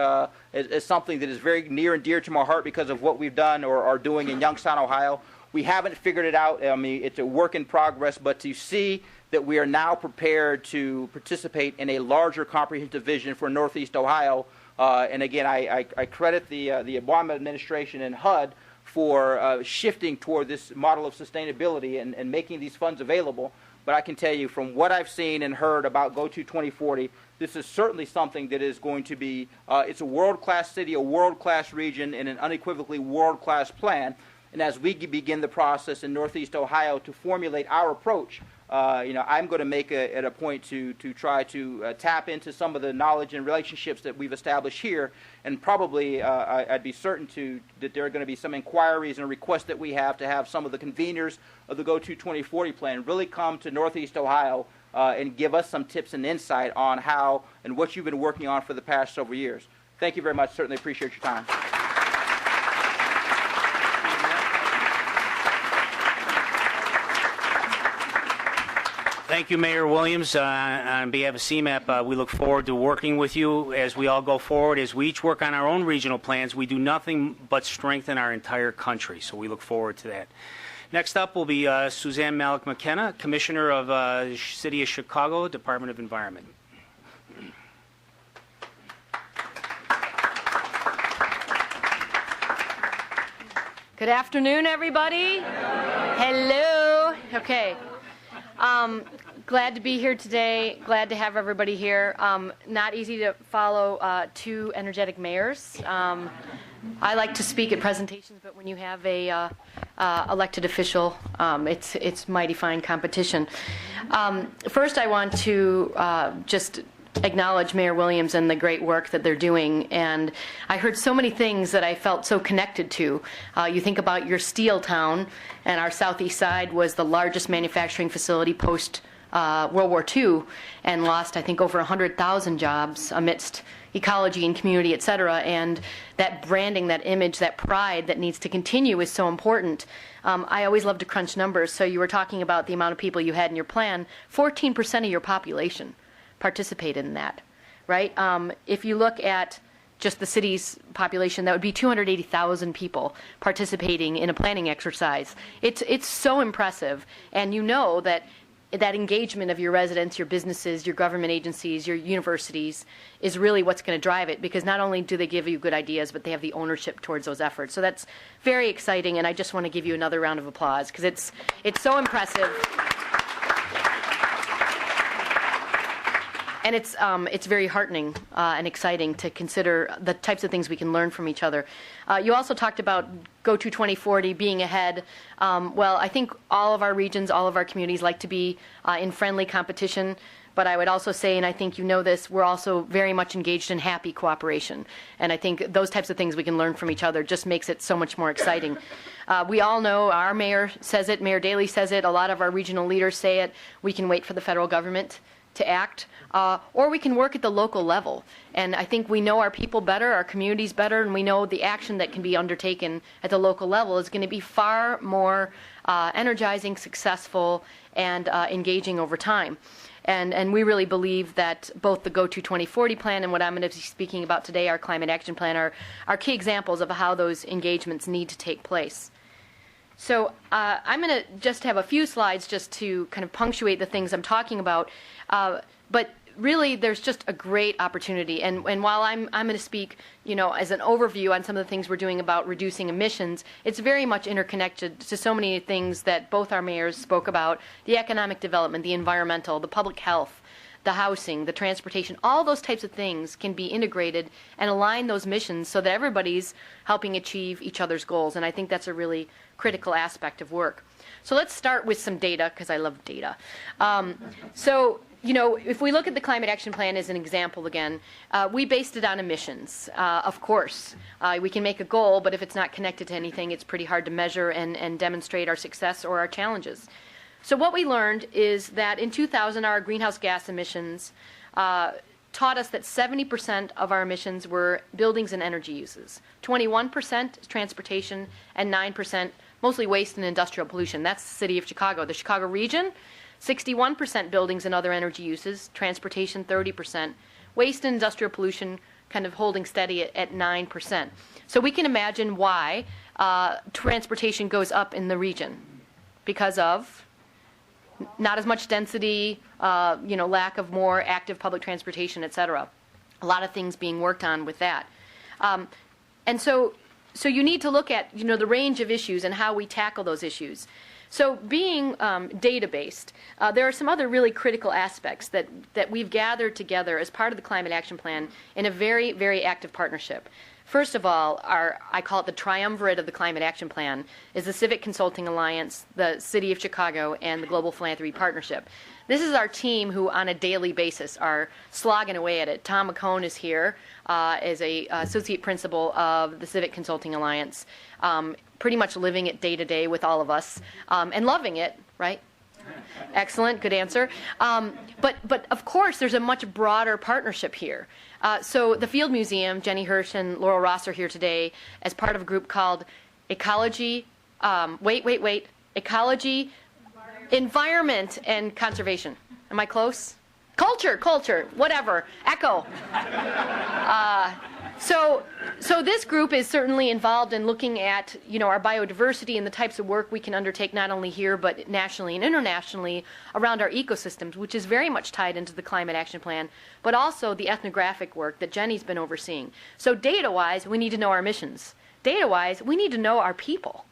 Speaker 2: as something that is very near and dear to my heart because of what we've done or are doing in Youngstown, Ohio. We haven't figured it out. I mean, it's a work in progress, but to see that we are now prepared to participate in a larger comprehensive vision for Northeast Ohio, and again, I credit the Obama administration and HUD for shifting toward this model of sustainability and making these funds available. But I can tell you from what I've seen and heard about Go to 2040, this is certainly something that is going to be, it's a world-class city, a world-class region, and an unequivocally world-class plan. And as we begin the process in Northeast Ohio to formulate our approach, I'm going to make it a point to try to tap into some of the knowledge and relationships that we've established here, and probably I'd be certain that there are going to be some inquiries and requests that we have to have some of the conveners of the Go to 2040 plan really come to Northeast Ohio and give us some tips and insight on how and what you've been working on for the past several years. Thank you very much. Certainly appreciate your time.
Speaker 1: Thank you, Mayor Williams. On behalf of CMAP, we look forward to working with you as we all go forward. As we each work on our own regional plans, we do nothing but strengthen our entire country, so we look forward to that. Next up will be Suzanne Malik McKenna, Commissioner of the City of Chicago, Department of Environment.
Speaker 3: Good afternoon, everybody. Hello. Okay. Glad to be here today. Glad to have everybody here. Not easy to follow two energetic mayors. I like to speak at presentations, but when you have a elected official, it's mighty fine competition. First, I want to just acknowledge Mayor Williams and the great work that they're doing, and I heard so many things that I felt so connected to. You think about your steel town, and our southeast side was the largest manufacturing facility post World War II, and lost, I think, over 100,000 jobs amidst ecology and community, et cetera, and that branding, that image, that pride that needs to continue is so important. I always love to crunch numbers, so you were talking about the amount of people you had in your plan. 14% of your population participated in that, right? If you look at just the city's population, that would be 280,000 people participating in a planning exercise. It's so impressive, and you know that engagement of your residents, your businesses, your government agencies, your universities is really what's going to drive it, because not only do they give you good ideas, but they have the ownership towards those efforts. So that's very exciting, and I just want to give you another round of applause because it's so impressive. And it's very heartening and exciting to consider the types of things we can learn from each other. You also talked about Go to 2040 being ahead. Well, I think all of our regions, all of our communities like to be in friendly competition. But I would also say, and I think you know this, we're also very much engaged in happy cooperation. And I think those types of things we can learn from each other just makes it so much more exciting. We all know, our mayor says it, Mayor Daley says it, a lot of our regional leaders say it, we can wait for the federal government to act, or we can work at the local level. And I think we know our people better, our communities better, and we know the action that can be undertaken at the local level is going to be far more energizing, successful, and engaging over time. And we really believe that both the Go to 2040 plan and what I'm going to be speaking about today, our climate action plan, are key examples of how those engagements need to take place. So I'm going to just have a few slides just to kind of punctuate the things I'm talking about. But really, there's just a great opportunity. And while I'm going to speak, as an overview on some of the things we're doing about reducing emissions, it's very much interconnected to so many things that both our mayors spoke about: the economic development, the environmental, the public health, the housing, the transportation. All those types of things can be integrated and align those missions so that everybody's helping achieve each other's goals. And I think that's a really critical aspect of work. So let's start with some data, because I love data. If we look at the Climate Action Plan as an example again, we based it on emissions. Of course, we can make a goal, but if it's not connected to anything, it's pretty hard to measure and demonstrate our success or our challenges. So what we learned is that in 2000, our greenhouse gas emissions taught us that 70% of our emissions were buildings and energy uses, 21% transportation, and 9% mostly waste and industrial pollution. That's the city of Chicago. The Chicago region, 61% buildings and other energy uses, transportation 30%, waste and industrial pollution kind of holding steady at 9%. So we can imagine why transportation goes up in the region, because of not as much density, lack of more active public transportation, et cetera. A lot of things being worked on with that. And so so you need to look at, the range of issues and how we tackle those issues. So being data-based, there are some other really critical aspects that we've gathered together as part of the Climate Action Plan in a very, very active partnership. First of all, I call it the triumvirate of the Climate Action Plan, is the Civic Consulting Alliance, the City of Chicago, and the Global Philanthropy Partnership. This is our team who, on a daily basis, are slogging away at it. Tom McCone is here as a associate principal of the Civic Consulting Alliance, pretty much living it day to day with all of us, and loving it, right? Excellent, good answer. But of course, there's a much broader partnership here. So the Field Museum, Jenny Hirsch and Laurel Ross are here today as part of a group called Ecology, Ecology, Environment, and Conservation. Am I close? Culture, whatever, echo. So this group is certainly involved in looking at, our biodiversity and the types of work we can undertake not only here but nationally and internationally around our ecosystems, which is very much tied into the Climate Action Plan, but also the ethnographic work that Jenny's been overseeing. So data-wise, we need to know our missions. Data-wise, we need to know our people.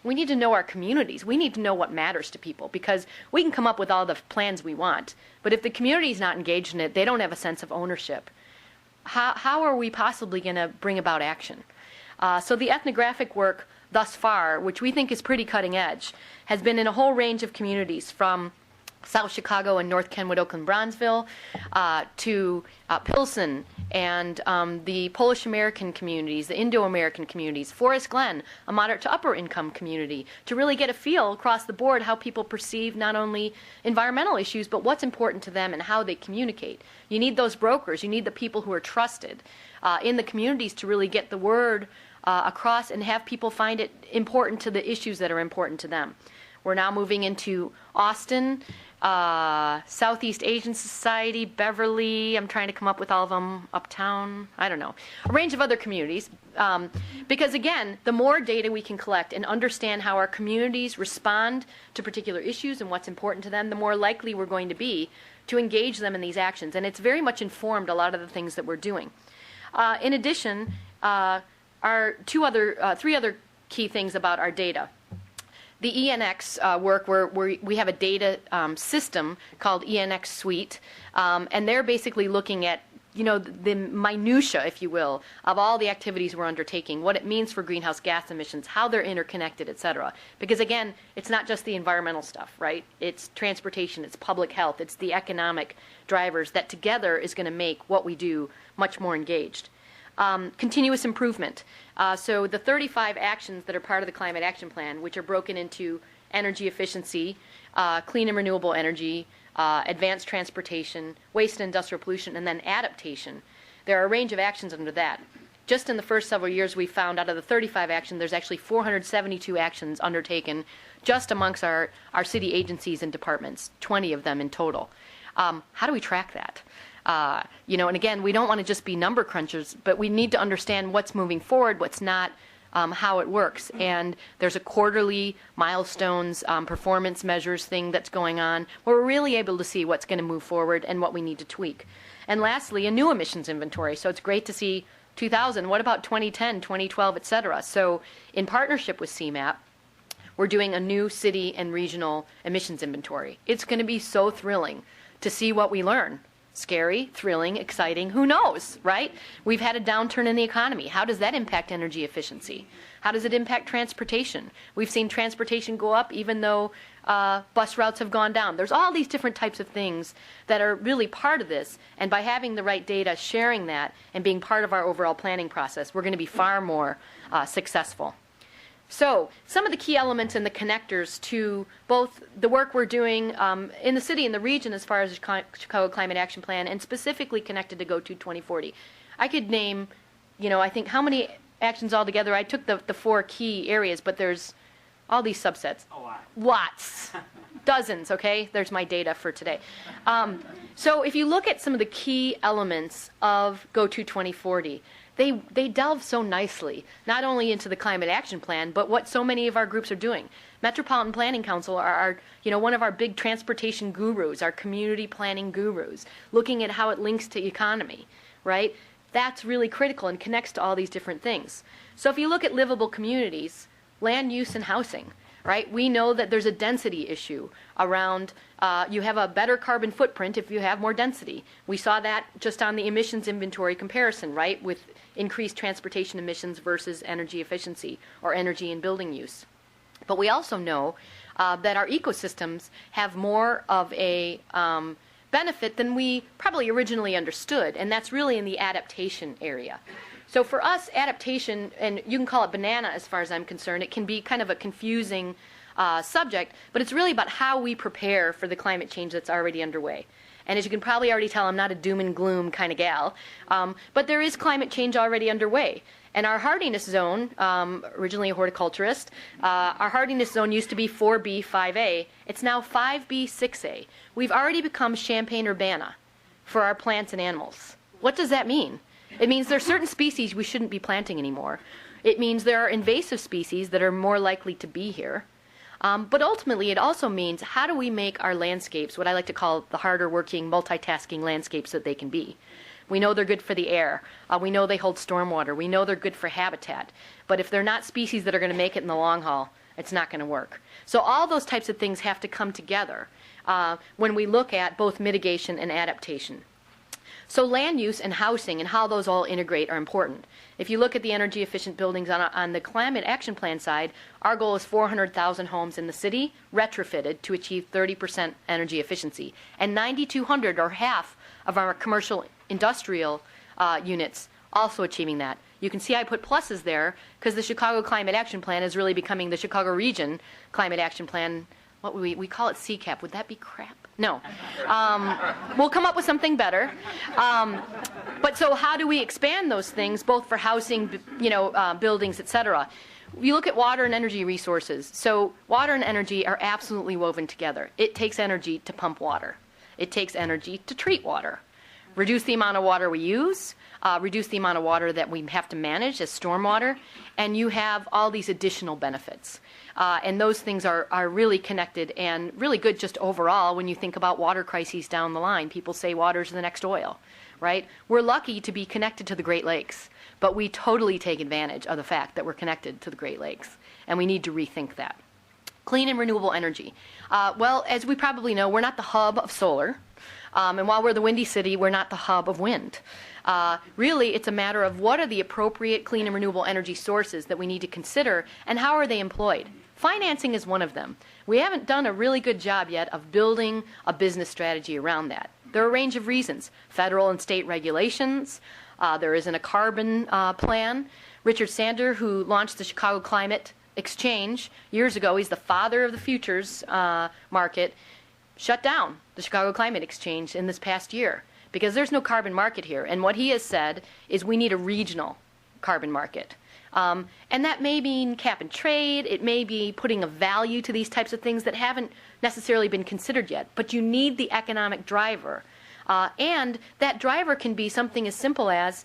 Speaker 3: We need to know our communities. We need to know what matters to people, because we can come up with all the plans we want, but if the community is not engaged in it, they don't have a sense of ownership. How are we possibly going to bring about action? So the ethnographic work thus far, which we think is pretty cutting edge, has been in a whole range of communities from South Chicago and North Kenwood, Oakland, Bronzeville, to Pilsen and the Polish-American communities, the Indo-American communities, Forest Glen, a moderate to upper income community, to really get a feel across the board how people perceive not only environmental issues, but what's important to them and how they communicate. You need those brokers, you need the people who are trusted in the communities to really get the word across and have people find it important to the issues that are important to them. We're now moving into Austin, Southeast Asian Society, Beverly, I'm trying to come up with all of them, Uptown, I don't know, a range of other communities. Because again, the more data we can collect and understand how our communities respond to particular issues and what's important to them, the more likely we're going to be to engage them in these actions. And it's very much informed a lot of the things that we're doing. In addition, are three other key things about our data. The ENX work, where we have a data system called ENX Suite, and they're basically looking at, the minutia, if you will, of all the activities we're undertaking, what it means for greenhouse gas emissions, how they're interconnected, et cetera. Because again, it's not just the environmental stuff, right? It's transportation, it's public health, it's the economic drivers that together is going to make what we do much more engaged. Continuous improvement. So the 35 actions that are part of the Climate Action Plan, which are broken into energy efficiency, clean and renewable energy, advanced transportation, waste and industrial pollution, and then adaptation. There are a range of actions under that. Just in the first several years, we found out of the 35 actions, there's actually 472 actions undertaken just amongst our city agencies and departments, 20 of them in total. How do we track that? And again, we don't want to just be number crunchers, but we need to understand what's moving forward, what's not, how it works. And there's a quarterly milestones, performance measures thing that's going on, where we're really able to see what's going to move forward and what we need to tweak. And lastly, a new emissions inventory. So it's great to see 2000. What about 2010, 2012, et cetera? So in partnership with CMAP, we're doing a new city and regional emissions inventory. It's going to be so thrilling to see what we learn. Scary, thrilling, exciting, who knows, right? We've had a downturn in the economy. How does that impact energy efficiency? How does it impact transportation? We've seen transportation go up even though bus routes have gone down. There's all these different types of things that are really part of this, and by having the right data, sharing that, and being part of our overall planning process, we're going to be far more successful. So some of the key elements and the connectors to both the work we're doing in the city and the region as far as the Chicago Climate Action Plan, and specifically connected to Go To 2040. I could name, I think how many actions altogether. I took the 4 key areas, but there's all these subsets.
Speaker 1: A lot.
Speaker 3: Lots. Dozens, okay? There's my data for today. So if you look at some of the key elements of Go To 2040, they delve so nicely, not only into the Climate Action Plan, but what so many of our groups are doing. Metropolitan Planning Council are one of our big transportation gurus, our community planning gurus, looking at how it links to economy, right? That's really critical and connects to all these different things. So if you look at livable communities, land use and housing, right? We know that there's a density issue around, you have a better carbon footprint if you have more density. We saw that just on the emissions inventory comparison, right? With increased transportation emissions versus energy efficiency or energy and building use. But we also know that our ecosystems have more of a benefit than we probably originally understood, and that's really in the adaptation area. So for us, adaptation, and you can call it banana as far as I'm concerned, it can be kind of a confusing subject, but it's really about how we prepare for the climate change that's already underway. And as you can probably already tell, I'm not a doom and gloom kind of gal, but there is climate change already underway. And our hardiness zone, originally a horticulturist, our hardiness zone used to be 4B, 5A. It's now 5B, 6A. We've already become Champaign-Urbana for our plants and animals. What does that mean? It means there are certain species we shouldn't be planting anymore. It means there are invasive species that are more likely to be here. But ultimately, it also means how do we make our landscapes what I like to call the harder working, multitasking landscapes that they can be. We know they're good for the air. We know they hold stormwater. We know they're good for habitat. But if they're not species that are going to make it in the long haul, it's not going to work. So all those types of things have to come together when we look at both mitigation and adaptation. So land use and housing and how those all integrate are important. If you look at the energy efficient buildings on the climate action plan side, our goal is 400,000 homes in the city retrofitted to achieve 30% energy efficiency. And 9,200 or half of our commercial industrial units also achieving that. You can see I put pluses there because the Chicago Climate Action Plan is really becoming the Chicago Region Climate Action Plan. What would we call it CCAP. Would that be crap? No. We'll come up with something better. But so how do we expand those things, both for housing, buildings, et cetera? You look at water and energy resources. So water and energy are absolutely woven together. It takes energy to pump water. It takes energy to treat water. Reduce the amount of water we use, reduce the amount of water that we have to manage as stormwater, and you have all these additional benefits. And those things are really connected and really good just overall when you think about water crises down the line. People say water's the next oil, right? We're lucky to be connected to the Great Lakes, but we totally take advantage of the fact that we're connected to the Great Lakes, and we need to rethink that. Clean and renewable energy. Well, as we probably know, we're not the hub of solar. And while we're the windy city, we're not the hub of wind. Really, it's a matter of what are the appropriate clean and renewable energy sources that we need to consider, and how are they employed? Financing is one of them. We haven't done a really good job yet of building a business strategy around that. There are a range of reasons. Federal and state regulations. There isn't a carbon plan. Richard Sander, who launched the Chicago Climate Exchange years ago, he's the father of the futures market, shut down the Chicago Climate Exchange in this past year because there's no carbon market here. And what he has said is we need a regional carbon market. And that may mean cap and trade. It may be putting a value to these types of things that haven't necessarily been considered yet. But you need the economic driver. And that driver can be something as simple as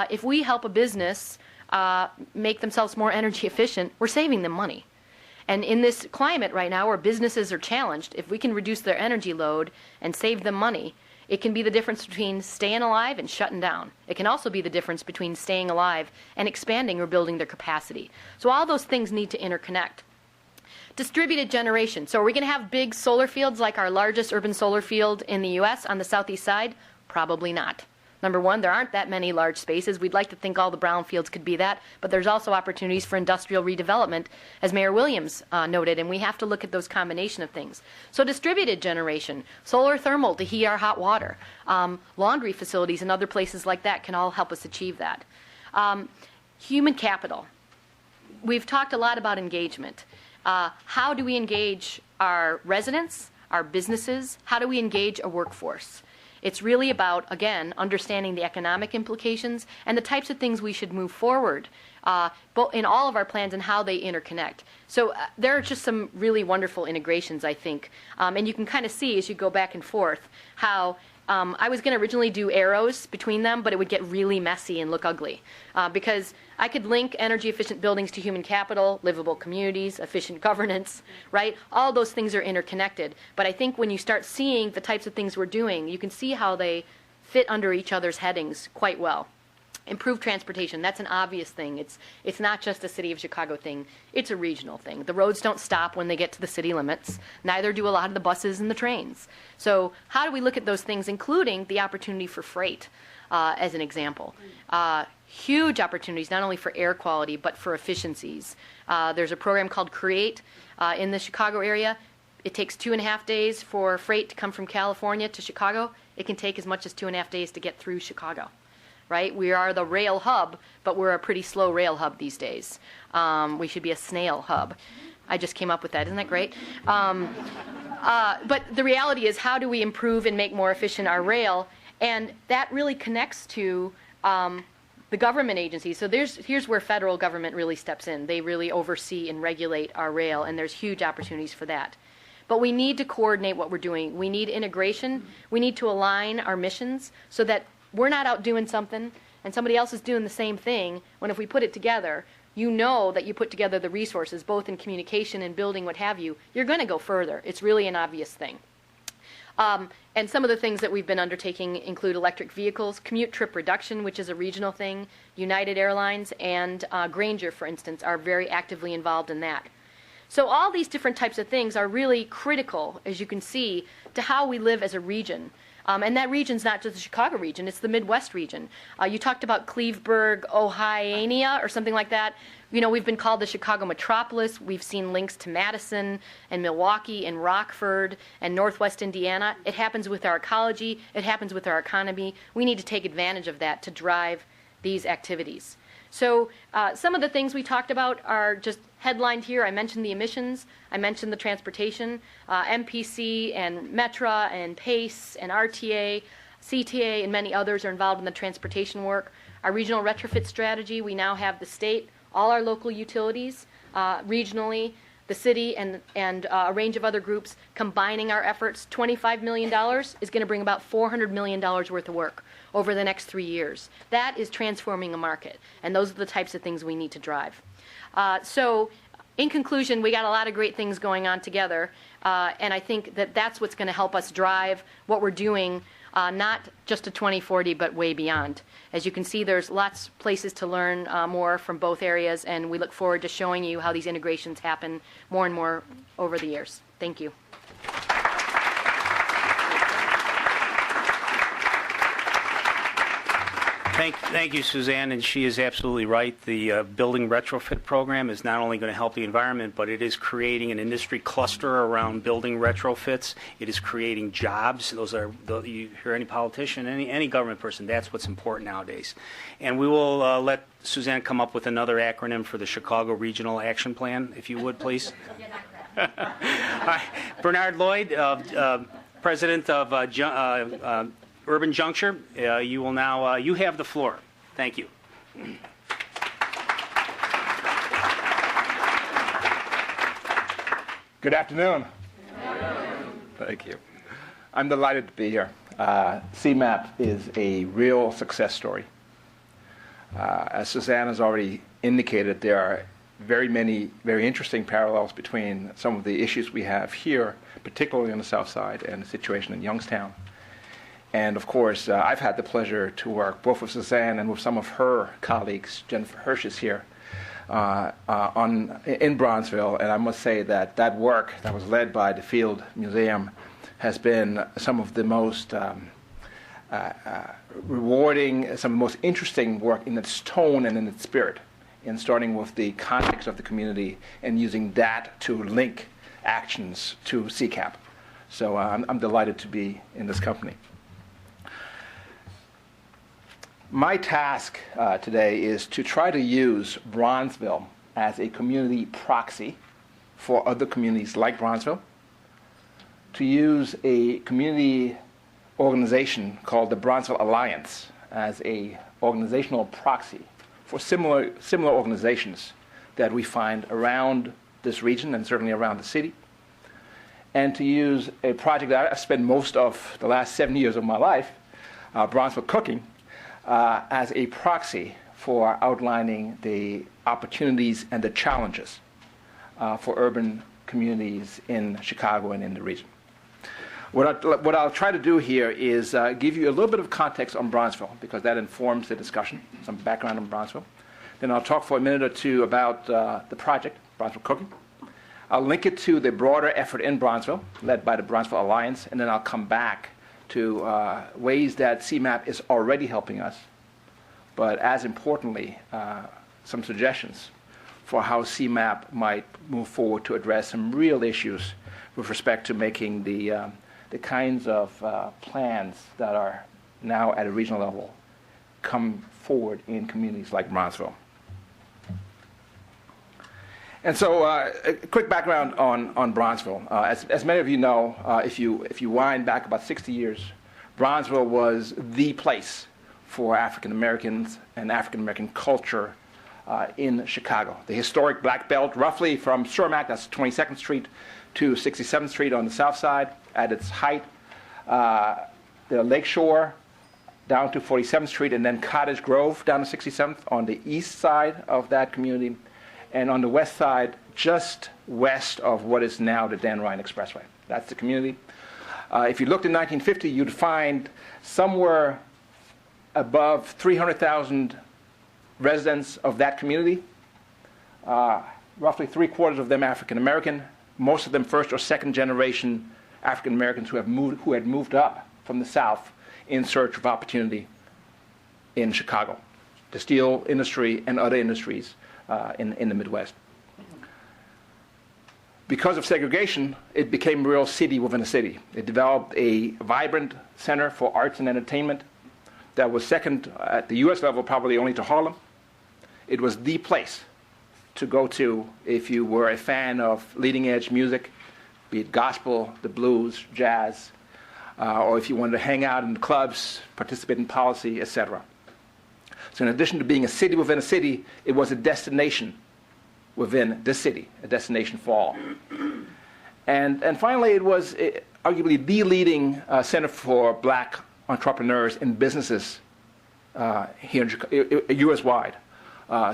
Speaker 3: if we help a business make themselves more energy efficient, we're saving them money. And in this climate right now where businesses are challenged, if we can reduce their energy load and save them money, it can be the difference between staying alive and shutting down. It can also be the difference between staying alive and expanding or building their capacity. So all those things need to interconnect. Distributed generation. So are we going to have big solar fields like our largest urban solar field in the U.S. on the southeast side? Probably not. Number one, there aren't that many large spaces. We'd like to think all the brownfields could be that, but there's also opportunities for industrial redevelopment, as Mayor Williams noted, and we have to look at those combination of things. So distributed generation, solar thermal to heat our hot water, laundry facilities and other places like that can all help us achieve that. Human capital. We've talked a lot about engagement. How do we engage our residents, our businesses? How do we engage a workforce? It's really about, again, understanding the economic implications and the types of things we should move forward both in all of our plans and how they interconnect. So there are just some really wonderful integrations, I think. And you can kind of see as you go back and forth how I was going to originally do arrows between them, but it would get really messy and look ugly because I could link energy efficient buildings to human capital, livable communities, efficient governance, right? All those things are interconnected. But I think when you start seeing the types of things we're doing, you can see how they fit under each other's headings quite well. Improve transportation, that's an obvious thing. It's not just a city of Chicago thing, it's a regional thing. The roads don't stop when they get to the city limits, neither do a lot of the buses and the trains. So how do we look at those things, including the opportunity for freight, as an example? Huge opportunities, not only for air quality, but for efficiencies. There's a program called CREATE in the Chicago area. It takes 2.5 days for freight to come from California to Chicago. It can take as much as 2.5 days to get through Chicago. Right? We are the rail hub, but we're a pretty slow rail hub these days. We should be a snail hub. I just came up with that. Isn't that great? But the reality is, how do we improve and make more efficient our rail? And that really connects to the government agencies. So here's where federal government really steps in. They really oversee and regulate our rail, and there's huge opportunities for that. But we need to coordinate what we're doing. We need integration. We need to align our missions so that we're not out doing something and somebody else is doing the same thing, when if we put it together, you know that you put together the resources, both in communication and building, what have you, you're going to go further. It's really an obvious thing. And some of the things that we've been undertaking include electric vehicles, commute trip reduction, which is a regional thing. United Airlines and Grainger, for instance, are very actively involved in that. So all these different types of things are really critical, as you can see, to how we live as a region. And that region's not just the Chicago region, it's the Midwest region. You talked about Cleveburg, Ohiana, or something like that. You know, we've been called the Chicago metropolis. We've seen links to Madison and Milwaukee and Rockford and Northwest Indiana. It happens with our ecology. It happens with our economy. We need to take advantage of that to drive these activities. So some of the things we talked about are just headlined here. I mentioned the emissions. I mentioned the transportation. MPC and Metra and PACE and RTA, CTA, and many others are involved in the transportation work. Our regional retrofit strategy, we now have the state, all our local utilities, regionally, the city, and a range of other groups combining our efforts. $25 million is going to bring about $400 million worth of work over the next 3 years. That is transforming a market, and those are the types of things we need to drive. So in conclusion, we got a lot of great things going on together, and I think that that's what's going to help us drive what we're doing, not just to 2040, but way beyond. As you can see, there's lots of places to learn more from both areas, and we look forward to showing you how these integrations happen more and more over the years. Thank you.
Speaker 1: Thank you, Suzanne, and she is absolutely right. The building retrofit program is not only going to help the environment, but it is creating an industry cluster around building retrofits. It is creating jobs. Those are, you hear any politician, any government person, that's what's important nowadays. And we will let Suzanne come up with another acronym for the Chicago Regional Action Plan, if you would, please. Hi. Bernard Lloyd, President of Urban Juncture, you will now, you have the floor. Thank you.
Speaker 4: Good afternoon. Thank you. I'm delighted to be here. CMAP is a real success story. As Suzanne has already indicated, there are very interesting parallels between some of the issues we have here, particularly on the South Side, and the situation in Youngstown. And of course, I've had the pleasure to work both with Suzanne and with some of her colleagues. Jennifer Hirsch is here in Bronzeville, and I must say that that work that was led by the Field Museum has been some of the most rewarding, some of the most interesting work in its tone and in its spirit, in starting with the context of the community and using that to link actions to CCAP. So I'm delighted to be in this company. My task today is to try to use Bronzeville as a community proxy for other communities like Bronzeville, to use a community organization called the Bronzeville Alliance as a organizational proxy for similar organizations that we find around this region and certainly around the city, and to use a project that I've spent most of the last 7 years of my life, Bronzeville Cooking, as a proxy for outlining the opportunities and the challenges for urban communities in Chicago and in the region. What I'll try to do here is give you a little bit of context on Bronzeville, because that informs the discussion, some background on Bronzeville. Then I'll talk for a minute or two about the project, Bronzeville Cooking. I'll link it to the broader effort in Bronzeville, led by the Bronzeville Alliance, and then I'll come back to ways that CMAP is already helping us, but as importantly, some suggestions for how CMAP might move forward to address some real issues with respect to making the kinds of plans that are now at a regional level come forward in communities like Bronzeville. And so, a quick background on Bronzeville. As many of you know, if you wind back about 60 years, Bronzeville was the place for African Americans and African American culture in Chicago. The historic Black Belt, roughly from Cermak, that's 22nd Street, to 67th Street on the south side at its height. The Lakeshore down to 47th Street, and then Cottage Grove down to 67th on the east side of that community. And on the west side, just west of what is now the Dan Ryan Expressway. That's the community. If you looked in 1950, you'd find somewhere above 300,000 residents of that community, roughly 3/4 of them African American, most of them first or second generation African Americans who had moved up from the South in search of opportunity in Chicago, the steel industry and other industries in the Midwest. Because of segregation, it became a real city within a city. It developed a vibrant center for arts and entertainment that was second at the U.S. level probably only to Harlem. It was the place to go to if you were a fan of leading-edge music, be it gospel, the blues, jazz, or if you wanted to hang out in clubs, participate in policy, etc. So in addition to being a city within a city, it was a destination within the city, a destination for all. And finally, it was arguably the leading center for black entrepreneurs and businesses here in U.S.-wide.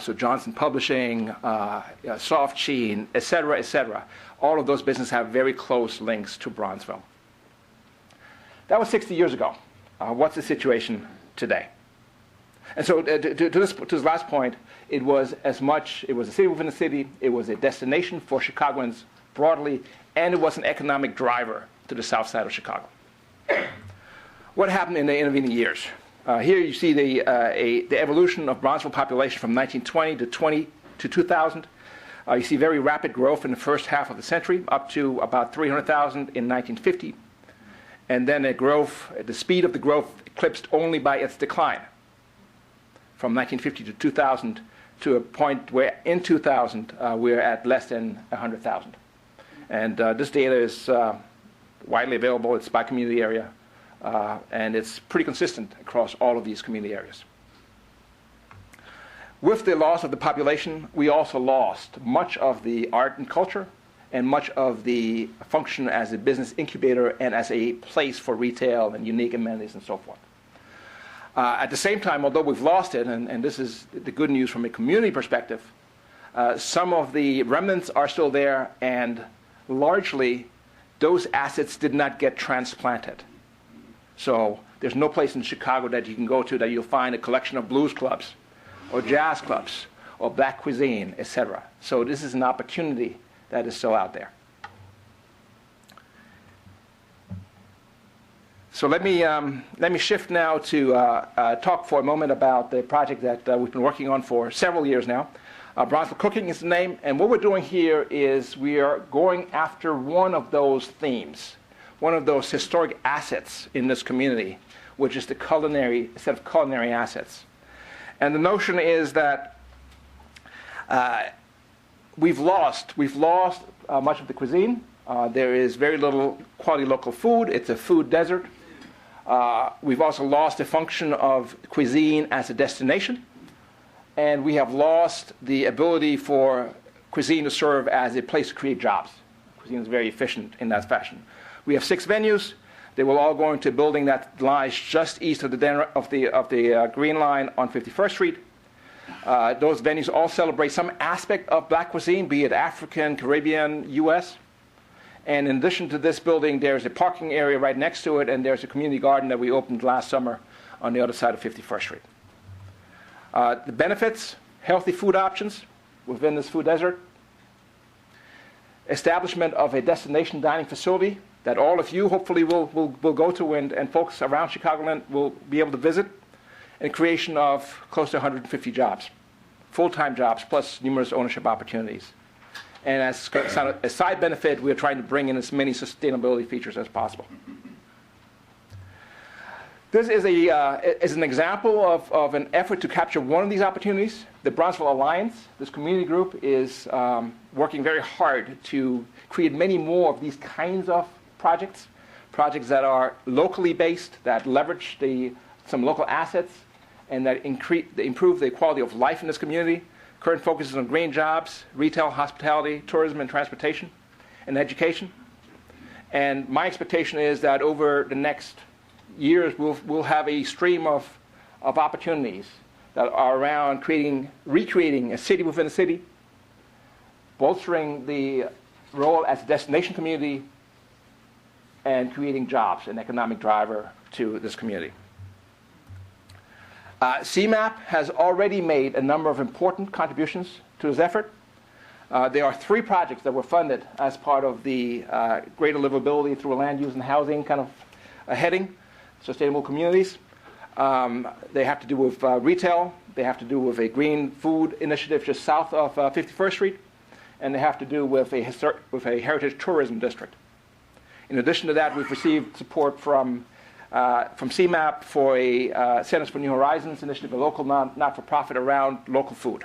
Speaker 4: So Johnson Publishing, Soft Sheen, et cetera, all of those businesses have very close links to Bronzeville. That was 60 years ago. What's the situation today? And so to this last point, it was a city within a city, it was a destination for Chicagoans broadly, and it was an economic driver to the south side of Chicago. What happened in the intervening years? Here you see the evolution of Bronzeville population from 1920 to 2000. You see very rapid growth in the first half of the century, up to about 300,000 in 1950. And then the speed of the growth eclipsed only by its decline from 1950 to 2000 to a point where in 2000 we're at less than 100,000. And this data is widely available. It's by community area. And it's pretty consistent across all of these community areas. With the loss of the population, we also lost much of the art and culture and much of the function as a business incubator and as a place for retail and unique amenities and so forth. At the same time, although we've lost it, and this is the good news from a community perspective, some of the remnants are still there, and largely those assets did not get transplanted. So there's no place in Chicago that you can go to that you'll find a collection of blues clubs or jazz clubs or black cuisine, etc. So this is an opportunity that is still out there. So let me shift now to talk for a moment about the project that we've been working on for several years now. Bronzeville Cooking is the name, and what we're doing here is we are going after one of those themes, one of those historic assets in this community, which is the set of culinary assets. And the notion is that we've lost much of the cuisine. There is very little quality local food. It's a food desert. We've also lost the function of cuisine as a destination. And we have lost the ability for cuisine to serve as a place to create jobs. Cuisine is very efficient in that fashion. We have 6 venues. They will all go into a building that lies just east of the Green Line on 51st Street. Those venues all celebrate some aspect of black cuisine, be it African, Caribbean, U.S. And in addition to this building, there's a parking area right next to it, and there's a community garden that we opened last summer on the other side of 51st Street. The benefits, healthy food options within this food desert, establishment of a destination dining facility that all of you hopefully will go to, and folks around Chicagoland will be able to visit, and creation of close to 150 jobs, full-time jobs, plus numerous ownership opportunities. And as a side benefit, we're trying to bring in as many sustainability features as possible. This is an example of an effort to capture one of these opportunities. The Bronzeville Alliance, this community group, is working very hard to create many more of these kinds of projects that are locally based, that leverage some local assets, and that improve the quality of life in this community. Current focus is on green jobs, retail, hospitality, tourism, and transportation, and education. And my expectation is that over the next years, we'll have a stream of opportunities that are around recreating a city within a city, bolstering the role as a destination community, and creating jobs, an economic driver to this community. CMAP has already made a number of important contributions to this effort. There are 3 projects that were funded as part of the greater livability through land use and housing kind of heading, sustainable communities. They have to do with retail. They have to do with a green food initiative just south of 51st Street. And they have to do with a heritage tourism district. In addition to that, we've received support from CMAP for a Centers for New Horizons initiative, a local not-for-profit around local food.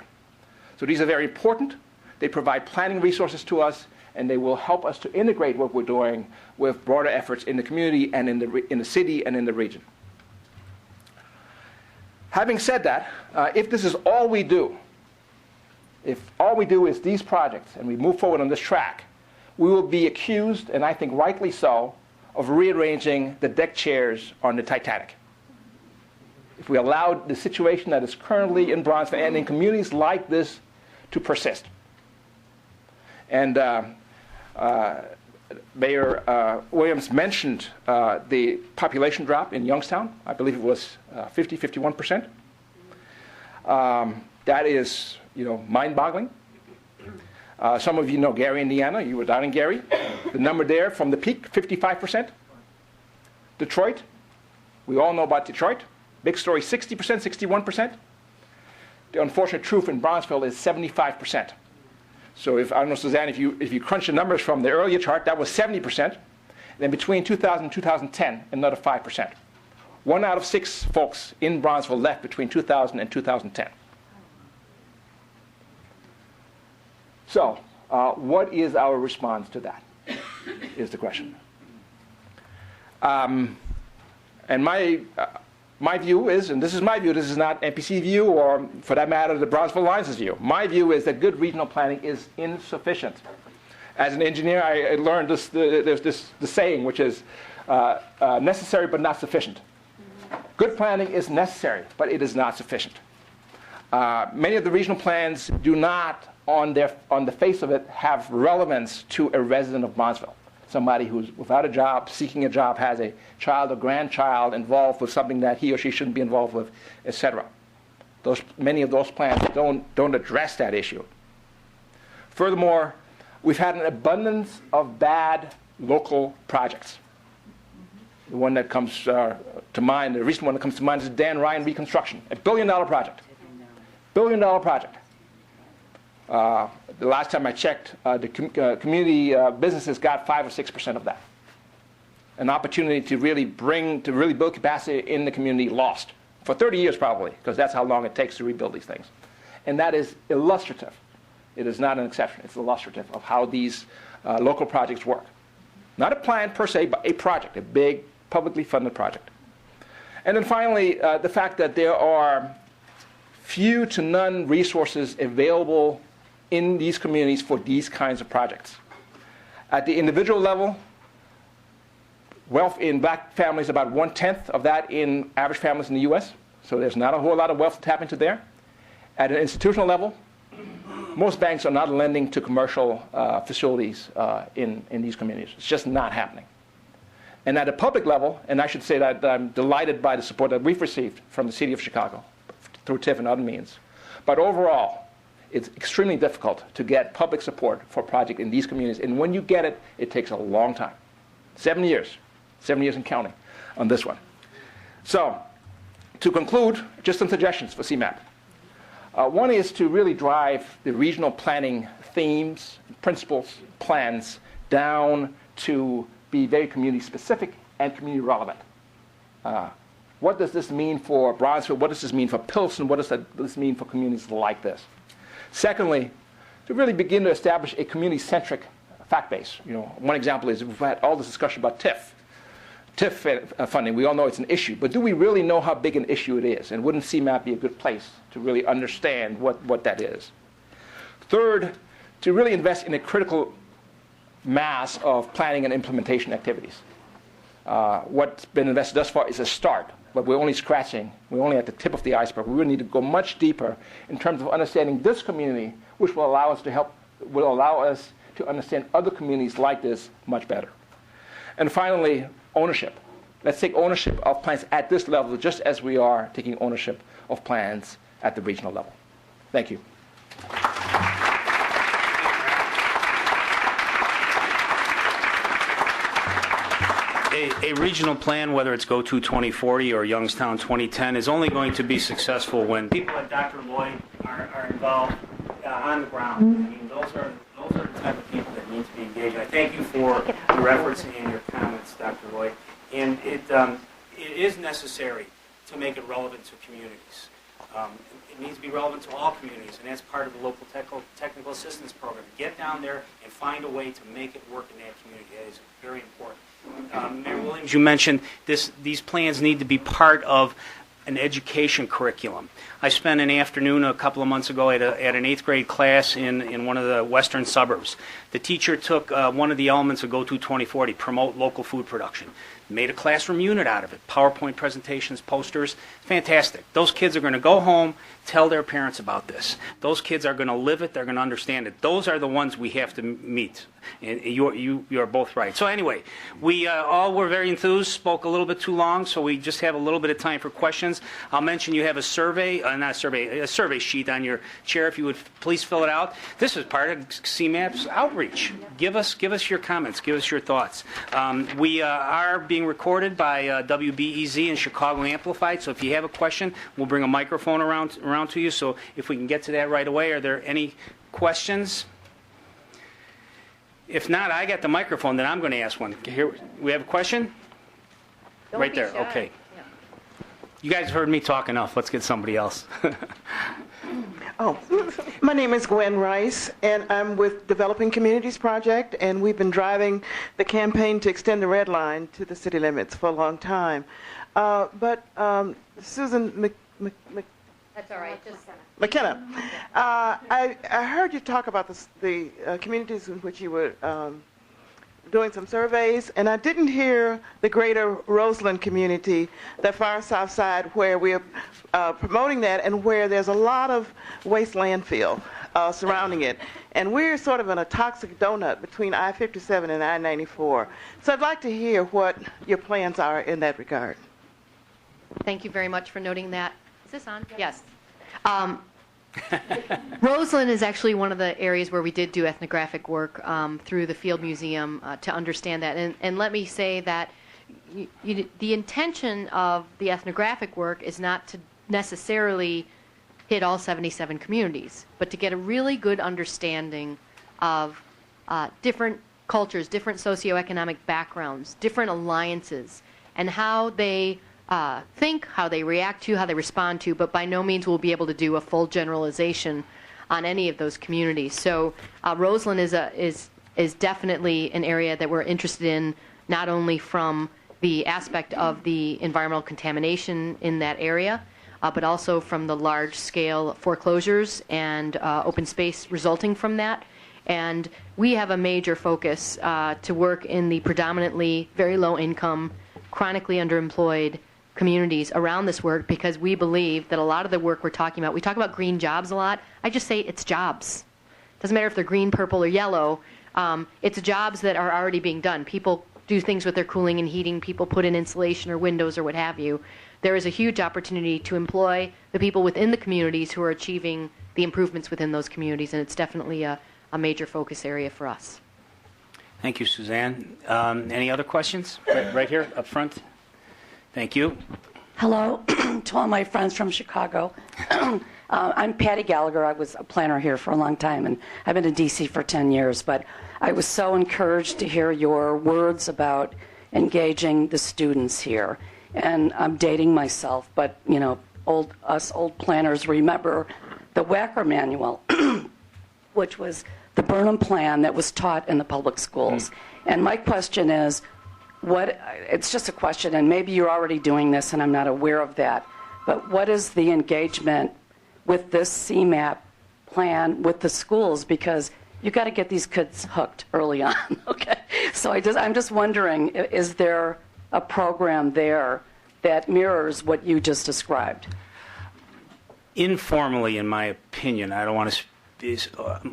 Speaker 4: So these are very important. They provide planning resources to us, and they will help us to integrate what we're doing with broader efforts in the community and in the city and in the region. Having said that, if this is all we do, if all we do is these projects and we move forward on this track, we will be accused, and I think rightly so, of rearranging the deck chairs on the Titanic. If we allow the situation that is currently in Bronzeville and in communities like this to persist. And Mayor Williams mentioned the population drop in Youngstown. I believe it was 51%. That is, mind-boggling. Some of you know Gary, Indiana. You were down in Gary. The number there from the peak, 55%. Detroit, we all know about Detroit. Big story, 60%, 61%. The unfortunate truth in Bronzeville is 75%. So I don't know, Suzanne, if you crunch the numbers from the earlier chart, that was 70%. Then between 2000 and 2010, another 5%. 1 out of 6 folks in Bronzeville left between 2000 and 2010. So, what is our response to that, is the question. And my view is, and this is my view, this is not NPC view, or for that matter, the Bronzeville Alliance's view. My view is that good regional planning is insufficient. As an engineer, I learned there's this saying, which is necessary but not sufficient. Good planning is necessary, but it is not sufficient. Many of the regional plans do not, on the face of it, have relevance to a resident of Bronzeville. Somebody who's without a job, seeking a job, has a child or grandchild involved with something that he or she shouldn't be involved with, etc. Many of those plans don't address that issue. Furthermore, we've had an abundance of bad local projects. The one that comes to mind, the recent one that comes to mind is Dan Ryan Reconstruction, $1 billion project. $1 billion project. The last time I checked, the community businesses got 5 or 6% of that. An opportunity to really build capacity in the community lost for 30 years probably, because that's how long it takes to rebuild these things. And that is illustrative. It is not an exception. It's illustrative of how these local projects work. Not a plan per se, but a project, a big publicly funded project. And then finally, the fact that there are few to none resources available in these communities for these kinds of projects. At the individual level, wealth in black families is about 1/10 of that in average families in the US. So there's not a whole lot of wealth to tap into there. At an institutional level, Most banks are not lending to commercial facilities in these communities. It's just not happening. And at a public level, and I should say that I'm delighted by the support that we've received from the City of Chicago through TIF and other means. But overall, it's extremely difficult to get public support for a project in these communities. And when you get it, it takes a long time. 7 years and counting on this one. So, to conclude, just some suggestions for CMAP. One is to really drive the regional planning themes, principles, plans down to be very community specific and community relevant. What does this mean for Bronzeville? What does this mean for Pilsen? What does this mean for communities like this? Secondly, to really begin to establish a community-centric fact base. One example is we've had all this discussion about TIF funding. We all know it's an issue, but do we really know how big an issue it is? And wouldn't CMAP be a good place to really understand what that is? Third, to really invest in a critical mass of planning and implementation activities. What's been invested thus far is a start, but we're only scratching. We're only at the tip of the iceberg. We really need to go much deeper in terms of understanding this community, which will allow us to understand other communities like this much better. And finally, ownership. Let's take ownership of plans at this level just as we are taking ownership of plans at the regional level. Thank you.
Speaker 1: A regional plan, whether it's GO-TO 2040 or Youngstown 2010, is only going to be successful when people like Dr. Lloyd are involved on the ground. I mean, those are the type of people that need to be engaged. I thank you for your efforts and your comments, Dr. Lloyd. And it is necessary to make it relevant to communities. It needs to be relevant to all communities, and that's part of the local technical assistance program. Get down there and find a way to make it work in that community. That is very important. Mayor Williams, you mentioned these plans need to be part of an education curriculum. I spent an afternoon a couple of months ago at an 8th grade class in one of the western suburbs. The teacher took one of the elements of GO-TO 2040, promote local food production, made a classroom unit out of it, PowerPoint presentations, posters, fantastic. Those kids are going to go home, tell their parents about this. Those kids are going to live it, they're going to understand it. Those are the ones we have to meet. And you are both right. So anyway, we all were very enthused, spoke a little bit too long, so we just have a little bit of time for questions. I'll mention you have a survey sheet on your chair. If you would please fill it out. This is part of CMAP's outreach. Give us your comments. Give us your thoughts. We are being recorded by WBEZ and Chicago Amplified, so if you have a question, we'll bring a microphone around to you. So if we can get to that right away. Are there any questions? If not, I got the microphone, then I'm going to ask one. Here, we have a question? Right there, okay. Yeah. You guys heard me talk enough. Let's get somebody else.
Speaker 5: Oh, my name is Gwen Rice, and I'm with Developing Communities Project, and we've been driving the campaign to extend the red line to the city limits for a long time. But Susan
Speaker 3: That's all right.
Speaker 5: McKenna, I heard you talk about the communities in which you were doing some surveys, and I didn't hear the greater Roseland community, the far south side, where we're promoting that and where there's a lot of waste landfill surrounding it. And we're sort of in a toxic donut between I-57 and I-94. So I'd like to hear what your plans are in that regard.
Speaker 3: Thank you very much for noting that. Is this on? Yes. Roseland is actually one of the areas where we did do ethnographic work through the Field Museum to understand that. And let me say that the intention of the ethnographic work is not to necessarily hit all 77 communities, but to get a really good understanding of different cultures, different socioeconomic backgrounds, different alliances, and how they think, how they react to, how they respond to, but by no means will be able to do a full generalization on any of those communities. So Roseland is definitely an area that we're interested in, not only from the aspect of the environmental contamination in that area, but also from the large-scale foreclosures and open space resulting from that. And we have a major focus to work in the predominantly very low-income, chronically underemployed communities around this work, because we believe that a lot of the work we're talking about, we talk about green jobs a lot. I just say it's jobs. doesn't matter if they're green, purple, or yellow. It's jobs that are already being done. People do things with their cooling and heating. People put in insulation or windows or what have you. There is a huge opportunity to employ the people within the communities who are achieving the improvements within those communities, and it's definitely a major focus area for us.
Speaker 1: Thank you, Suzanne. Any other questions? Right here, up front. Thank you.
Speaker 6: Hello to all my friends from Chicago. I'm Patty Gallagher. I was a planner here for a long time, and I've been in D.C. for 10 years. But I was so encouraged to hear your words about engaging the students here. And I'm dating myself, but, you know, us old planners remember the Wacker Manual, which was the Burnham Plan that was taught in the public schools. And my question is, it's just a question, and maybe you're already doing this and I'm not aware of that, but what is the engagement with this CMAP plan with the schools? Because you've got to get these kids hooked early on, okay? So I'm just wondering, is there a program there that mirrors what you just described?
Speaker 1: Informally, in my opinion, I don't want to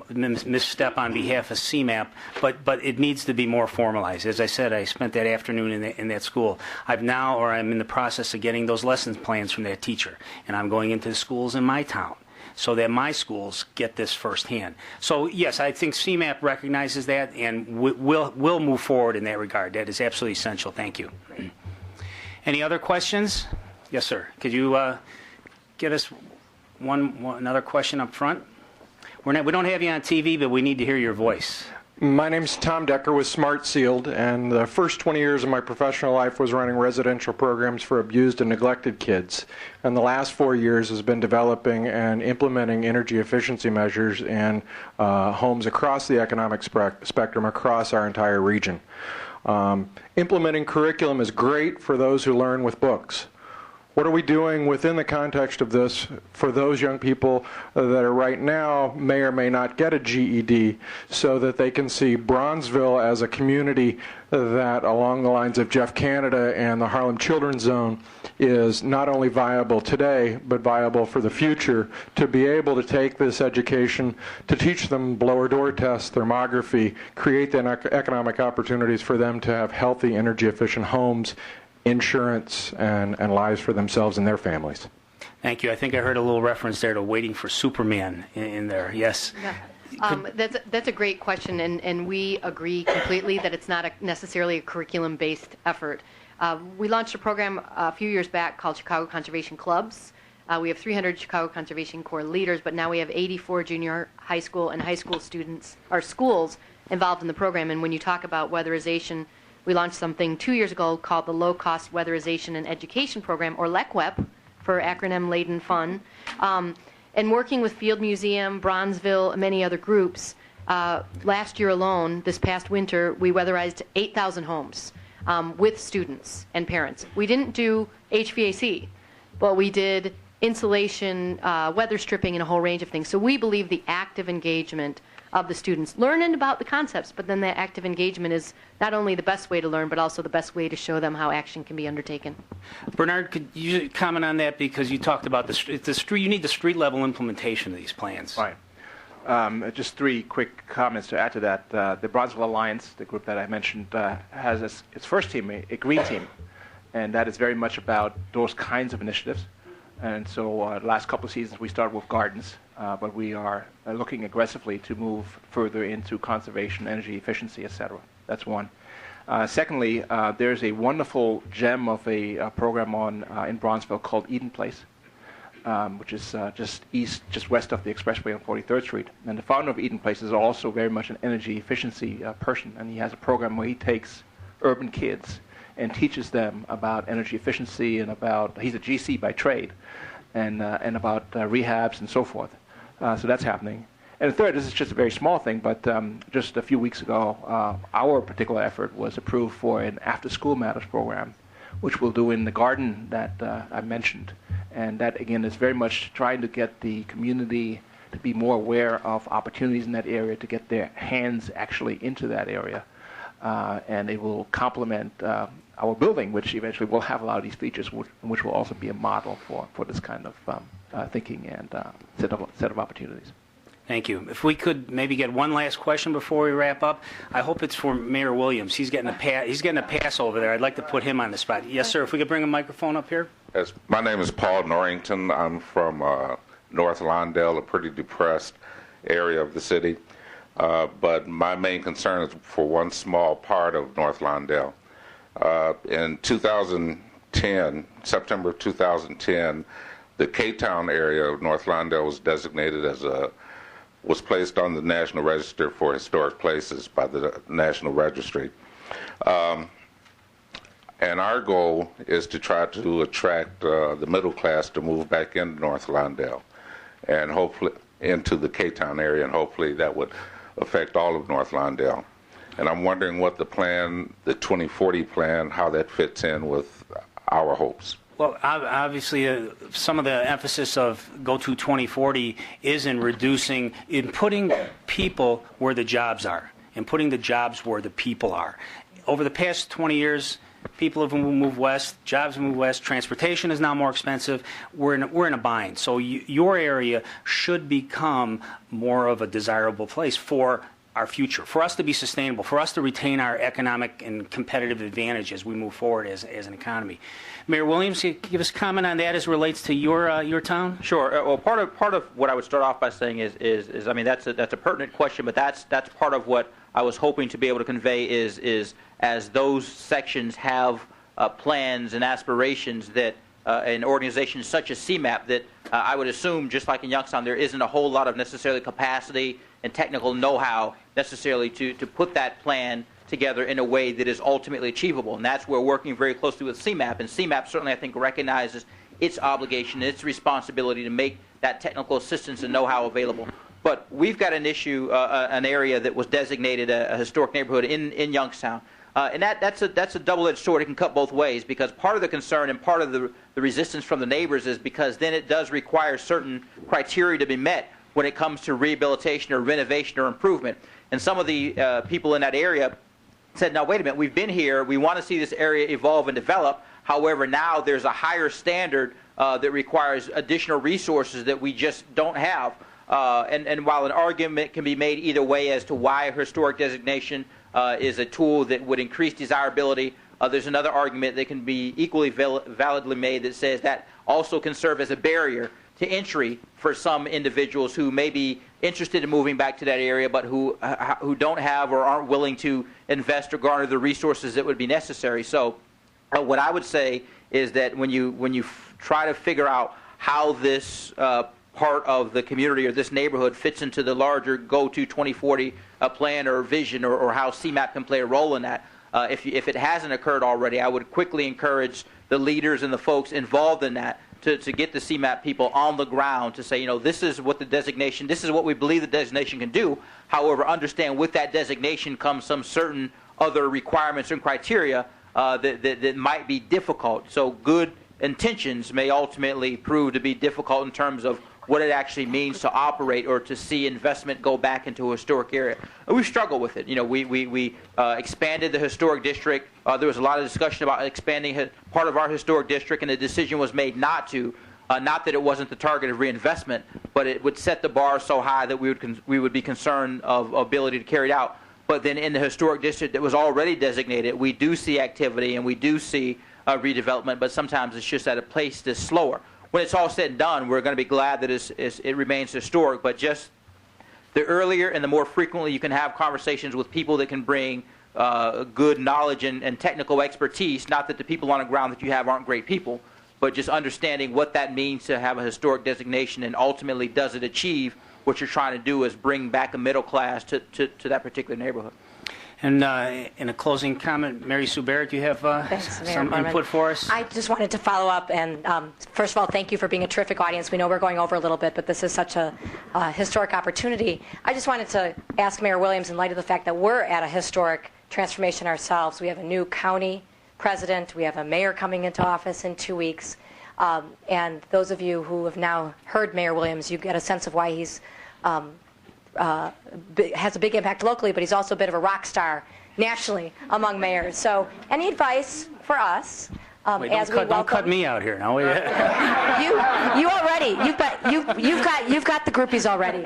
Speaker 1: misstep on behalf of CMAP, but it needs to be more formalized. As I said, I spent that afternoon in that school. I'm in the process of getting those lesson plans from that teacher, and I'm going into the schools in my town so that my schools get this firsthand. So yes, I think CMAP recognizes that, and we'll move forward in that regard. That is absolutely essential. Thank you. Great. Any other questions? Yes, sir. Could you get us another question up front? We don't have you on TV, but we need to hear your voice.
Speaker 7: My name's Tom Decker with Smart Sealed, and the first 20 years of my professional life was running residential programs for abused and neglected kids. And the last 4 years has been developing and implementing energy efficiency measures in homes across the economic spectrum across our entire region. Implementing curriculum is great for those who learn with books. What are we doing within the context of this for those young people that are right now may or may not get a GED, so that they can see Bronzeville as a community that, along the lines of Jeff Canada and the Harlem Children's Zone, is not only viable today, but viable for the future, to be able to take this education, to teach them blower door tests, thermography, create the economic opportunities for them to have healthy, energy-efficient homes, insurance, and lives for themselves and their families.
Speaker 1: Thank you. I think I heard a little reference there to waiting for Superman in there. Yes.
Speaker 3: Yeah. That's a great question, and we agree completely that it's not necessarily a curriculum-based effort. We launched a program a few years back called Chicago Conservation Clubs. We have 300 Chicago Conservation Corps leaders, but now we have 84 junior high school and high school students, or schools, involved in the program. And when you talk about weatherization, we launched something 2 years ago called the Low Cost Weatherization and Education Program, or LECWEP, for acronym-laden fun. And working with Field Museum, Bronzeville, and many other groups, last year alone, this past winter, we weatherized 8,000 homes with students and parents. We didn't do HVAC, but we did insulation, weather stripping, and a whole range of things. So we believe the active engagement of the students, learning about the concepts, but then that active engagement is not only the best way to learn, but also the best way to show them how action can be undertaken.
Speaker 1: Bernard, could you comment on that, because you talked about you need the street level implementation of these plans.
Speaker 4: Right. Just three quick comments to add to that. The Bronzeville Alliance, the group that I mentioned, has its first team, a green team, and that is very much about those kinds of initiatives. And so the last couple of seasons we started with gardens, but we are looking aggressively to move further into conservation, energy efficiency, etc. That's one. Secondly, there's a wonderful gem of a program in Bronzeville called Eden Place, which is just west of the expressway on 43rd Street. And the founder of Eden Place is also very much an energy efficiency person, and he has a program where he takes urban kids and teaches them about energy efficiency and he's a GC by trade, and about rehabs and so forth. So that's happening. And the third, this is just a very small thing, but just a few weeks ago, our particular effort was approved for an after-school matters program, which we'll do in the garden that I mentioned. And that, again, is very much trying to get the community to be more aware of opportunities in that area, to get their hands actually into that area. And it will complement our building, which eventually will have a lot of these features, which will also be a model for this kind of thinking and set of opportunities.
Speaker 1: Thank you. If we could maybe get one last question before we wrap up, I hope it's for Mayor Williams. He's getting a pass over there. I'd like to put him on the spot. Yes, sir. If we could bring a microphone up here.
Speaker 8: Yes, my name is Paul Norrington. I'm from North Lawndale, a pretty depressed area of the city. But my main concern is for one small part of North Lawndale. In 2010, September of 2010, the K-Town area of North Lawndale was designated as was placed on the National Register for Historic Places by the National Registry. And our goal is to try to attract the middle class to move back into North Lawndale and hopefully into the K-Town area, and hopefully that would affect all of North Lawndale. And I'm wondering what the plan, the 2040 plan, how that fits in with our hopes.
Speaker 1: Well, obviously, some of the emphasis of Go to 2040 is in putting people where the jobs are, and putting the jobs where the people are. Over the past 20 years, people have moved west, jobs have moved west, transportation is now more expensive. We're in a bind. So your area should become more of a desirable place for our future, for us to be sustainable, for us to retain our economic and competitive advantage as we move forward as an economy. Mayor Williams, can you give us a comment on that as it relates to your town?
Speaker 2: Sure. Well, part of what I would start off by saying is I mean, that's a pertinent question, but that's part of what I was hoping to be able to convey is as those sections have plans and aspirations that an organization such as CMAP, that I would assume, just like in Youngstown, there isn't a whole lot of necessarily capacity and technical know-how necessarily to put that plan together in a way that is ultimately achievable. And that's where we're working very closely with CMAP. And CMAP certainly, I think, recognizes its obligation, its responsibility to make that technical assistance and know-how available. But we've got an issue, an area that was designated a historic neighborhood in Youngstown. And that's a double-edged sword. It can cut both ways, because part of the concern and part of the resistance from the neighbors is because then it does require certain criteria to be met when it comes to rehabilitation or renovation or improvement. And some of the people in that area said, now, wait a minute, we've been here. We want to see this area evolve and develop. However, now there's a higher standard that requires additional resources that we just don't have. And while an argument can be made either way as to why a historic designation is a tool that would increase desirability, there's another argument that can be equally validly made that says that also can serve as a barrier to entry for some individuals who may be interested in moving back to that area, but who don't have or aren't willing to invest or garner the resources that would be necessary. So what I would say is that when you try to figure out how this part of the community or this neighborhood fits into the larger Go to 2040 plan or vision, or how CMAP can play a role in that, if it hasn't occurred already, I would quickly encourage the leaders and the folks involved in that to get the CMAP people on the ground to say, this is what this is what we believe the designation can do. However, understand with that designation comes some certain other requirements and criteria that might be difficult. So good intentions may ultimately prove to be difficult in terms of what it actually means to operate or to see investment go back into a historic area. And we've struggled with it. We expanded the historic district. There was a lot of discussion about expanding part of our historic district, and the decision was made not to. Not that it wasn't the target of reinvestment, but it would set the bar so high that we would be concerned of ability to carry it out. But then in the historic district that was already designated, we do see activity and we do see redevelopment, but sometimes it's just at a pace that's slower. When it's all said and done, we're going to be glad that it remains historic, but just the earlier and the more frequently you can have conversations with people that can bring good knowledge and technical expertise, not that the people on the ground that you have aren't great people, but just understanding what that means to have a historic designation, and ultimately does it achieve what you're trying to do, is bring back a middle class to that particular neighborhood.
Speaker 1: And in a closing comment, Mary Sue Barrett, do you have some input for us?
Speaker 9: I just wanted to follow up, and first of all, thank you for being a terrific audience. We know we're going over a little bit, but this is such a historic opportunity. I just wanted to ask Mayor Williams, in light of the fact that we're at a historic transformation ourselves. We have a new county president. We have a mayor coming into office in 2 weeks. And those of you who have now heard Mayor Williams, you get a sense of why he's has a big impact locally, but he's also a bit of a rock star nationally among mayors. So any advice for us
Speaker 1: Wait, don't cut me out here now.
Speaker 9: You already, you've got the groupies already.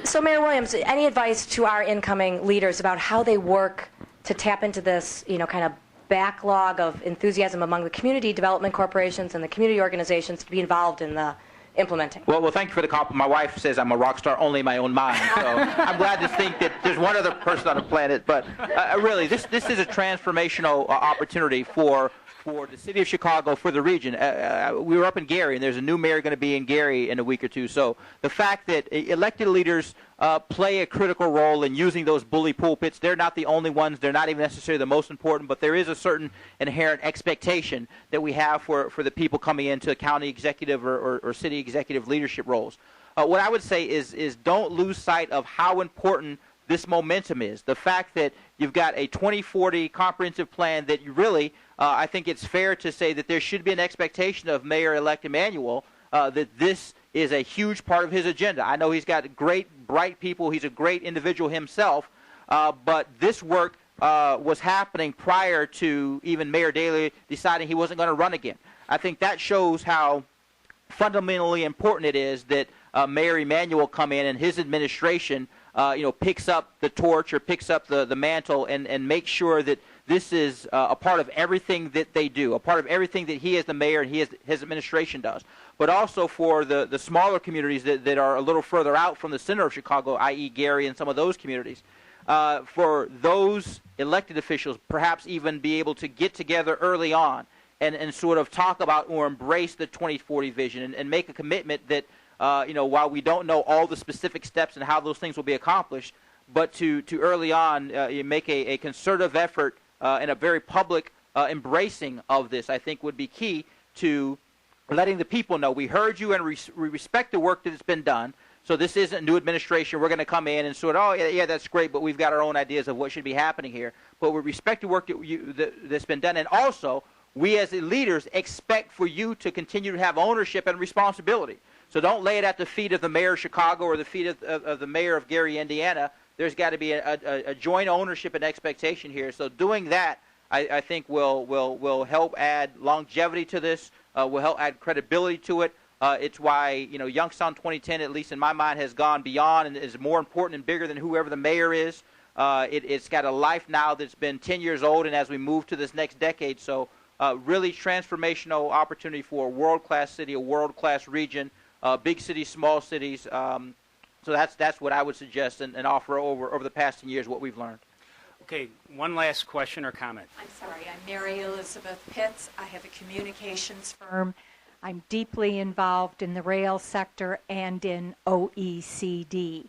Speaker 9: So Mayor Williams, any advice to our incoming leaders about how they work to tap into this, kind of backlog of enthusiasm among the community development corporations and the community organizations to be involved in the implementing?
Speaker 2: Well, thank you for the compliment. My wife says I'm a rock star only in my own mind, so I'm glad to think that there's one other person on the planet. But really, this is a transformational opportunity for the city of Chicago, for the region. We were up in Gary, and there's a new mayor going to be in Gary in a week or two. So the fact that elected leaders play a critical role in using those bully pulpits, they're not the only ones. They're not even necessarily the most important, but there is a certain inherent expectation that we have for the people coming into county executive or city executive leadership roles. What I would say is don't lose sight of how important this momentum is. The fact that you've got a 2040 comprehensive plan that you really, I think it's fair to say that there should be an expectation of Mayor-elect Emanuel that this is a huge part of his agenda. I know he's got great, bright people. He's a great individual himself, but this work was happening prior to even Mayor Daley deciding he wasn't going to run again. I think that shows how fundamentally important it is that Mayor Emanuel come in and his administration picks up the torch or picks up the mantle and makes sure that this is a part of everything that they do, a part of everything that he as the mayor and his administration does. But also for the smaller communities that are a little further out from the center of Chicago, i.e. Gary and some of those communities, for those elected officials perhaps even be able to get together early on and sort of talk about or embrace the 2040 vision and make a commitment that while we don't know all the specific steps and how those things will be accomplished, but to early on make a concerted effort and a very public embracing of this, I think would be key to letting the people know we heard you and we respect the work that has been done. So this isn't new administration. We're going to come in and sort of, oh, yeah, that's great, but we've got our own ideas of what should be happening here. But we respect the work that's been done. And also, we as the leaders expect for you to continue to have ownership and responsibility. So don't lay it at the feet of the mayor of Chicago or the feet of the mayor of Gary, Indiana. There's got to be a joint ownership and expectation here. So doing that, I think, will help add longevity to this, will help add credibility to it. It's why Youngstown 2010, at least in my mind, has gone beyond and is more important and bigger than whoever the mayor is. It's got a life now that's been 10 years old, and as we move to this next decade, so really transformational opportunity for a world-class city, a world-class region. Big cities, small cities. So that's what I would suggest and offer over the past 10 years what we've learned.
Speaker 1: Okay, one last question or comment.
Speaker 10: I'm sorry, I'm Mary Elizabeth Pitts. I have a communications firm. I'm deeply involved in the rail sector and in OECD.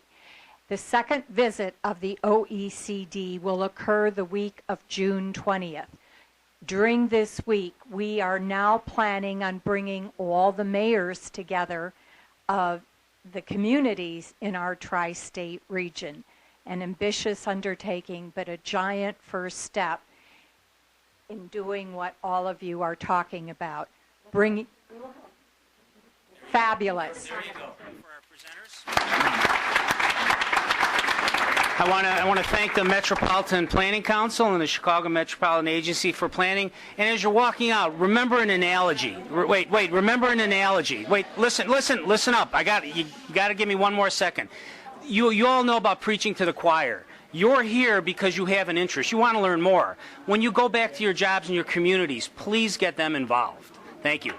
Speaker 10: The second visit of the OECD will occur the week of June 20th. During this week, we are now planning on bringing all the mayors together of the communities in our tri-state region. An ambitious undertaking, but a giant first step in doing what all of you are talking about. Fabulous.
Speaker 1: There you go. For our presenters. I want to thank the Metropolitan Planning Council and the Chicago Metropolitan Agency for Planning. And as you're walking out, remember an analogy. Wait, remember an analogy. Wait, listen up. You got to give me one more second. You all know about preaching to the choir. You're here because you have an interest. You want to learn more. When you go back to your jobs and your communities, please get them involved. Thank you.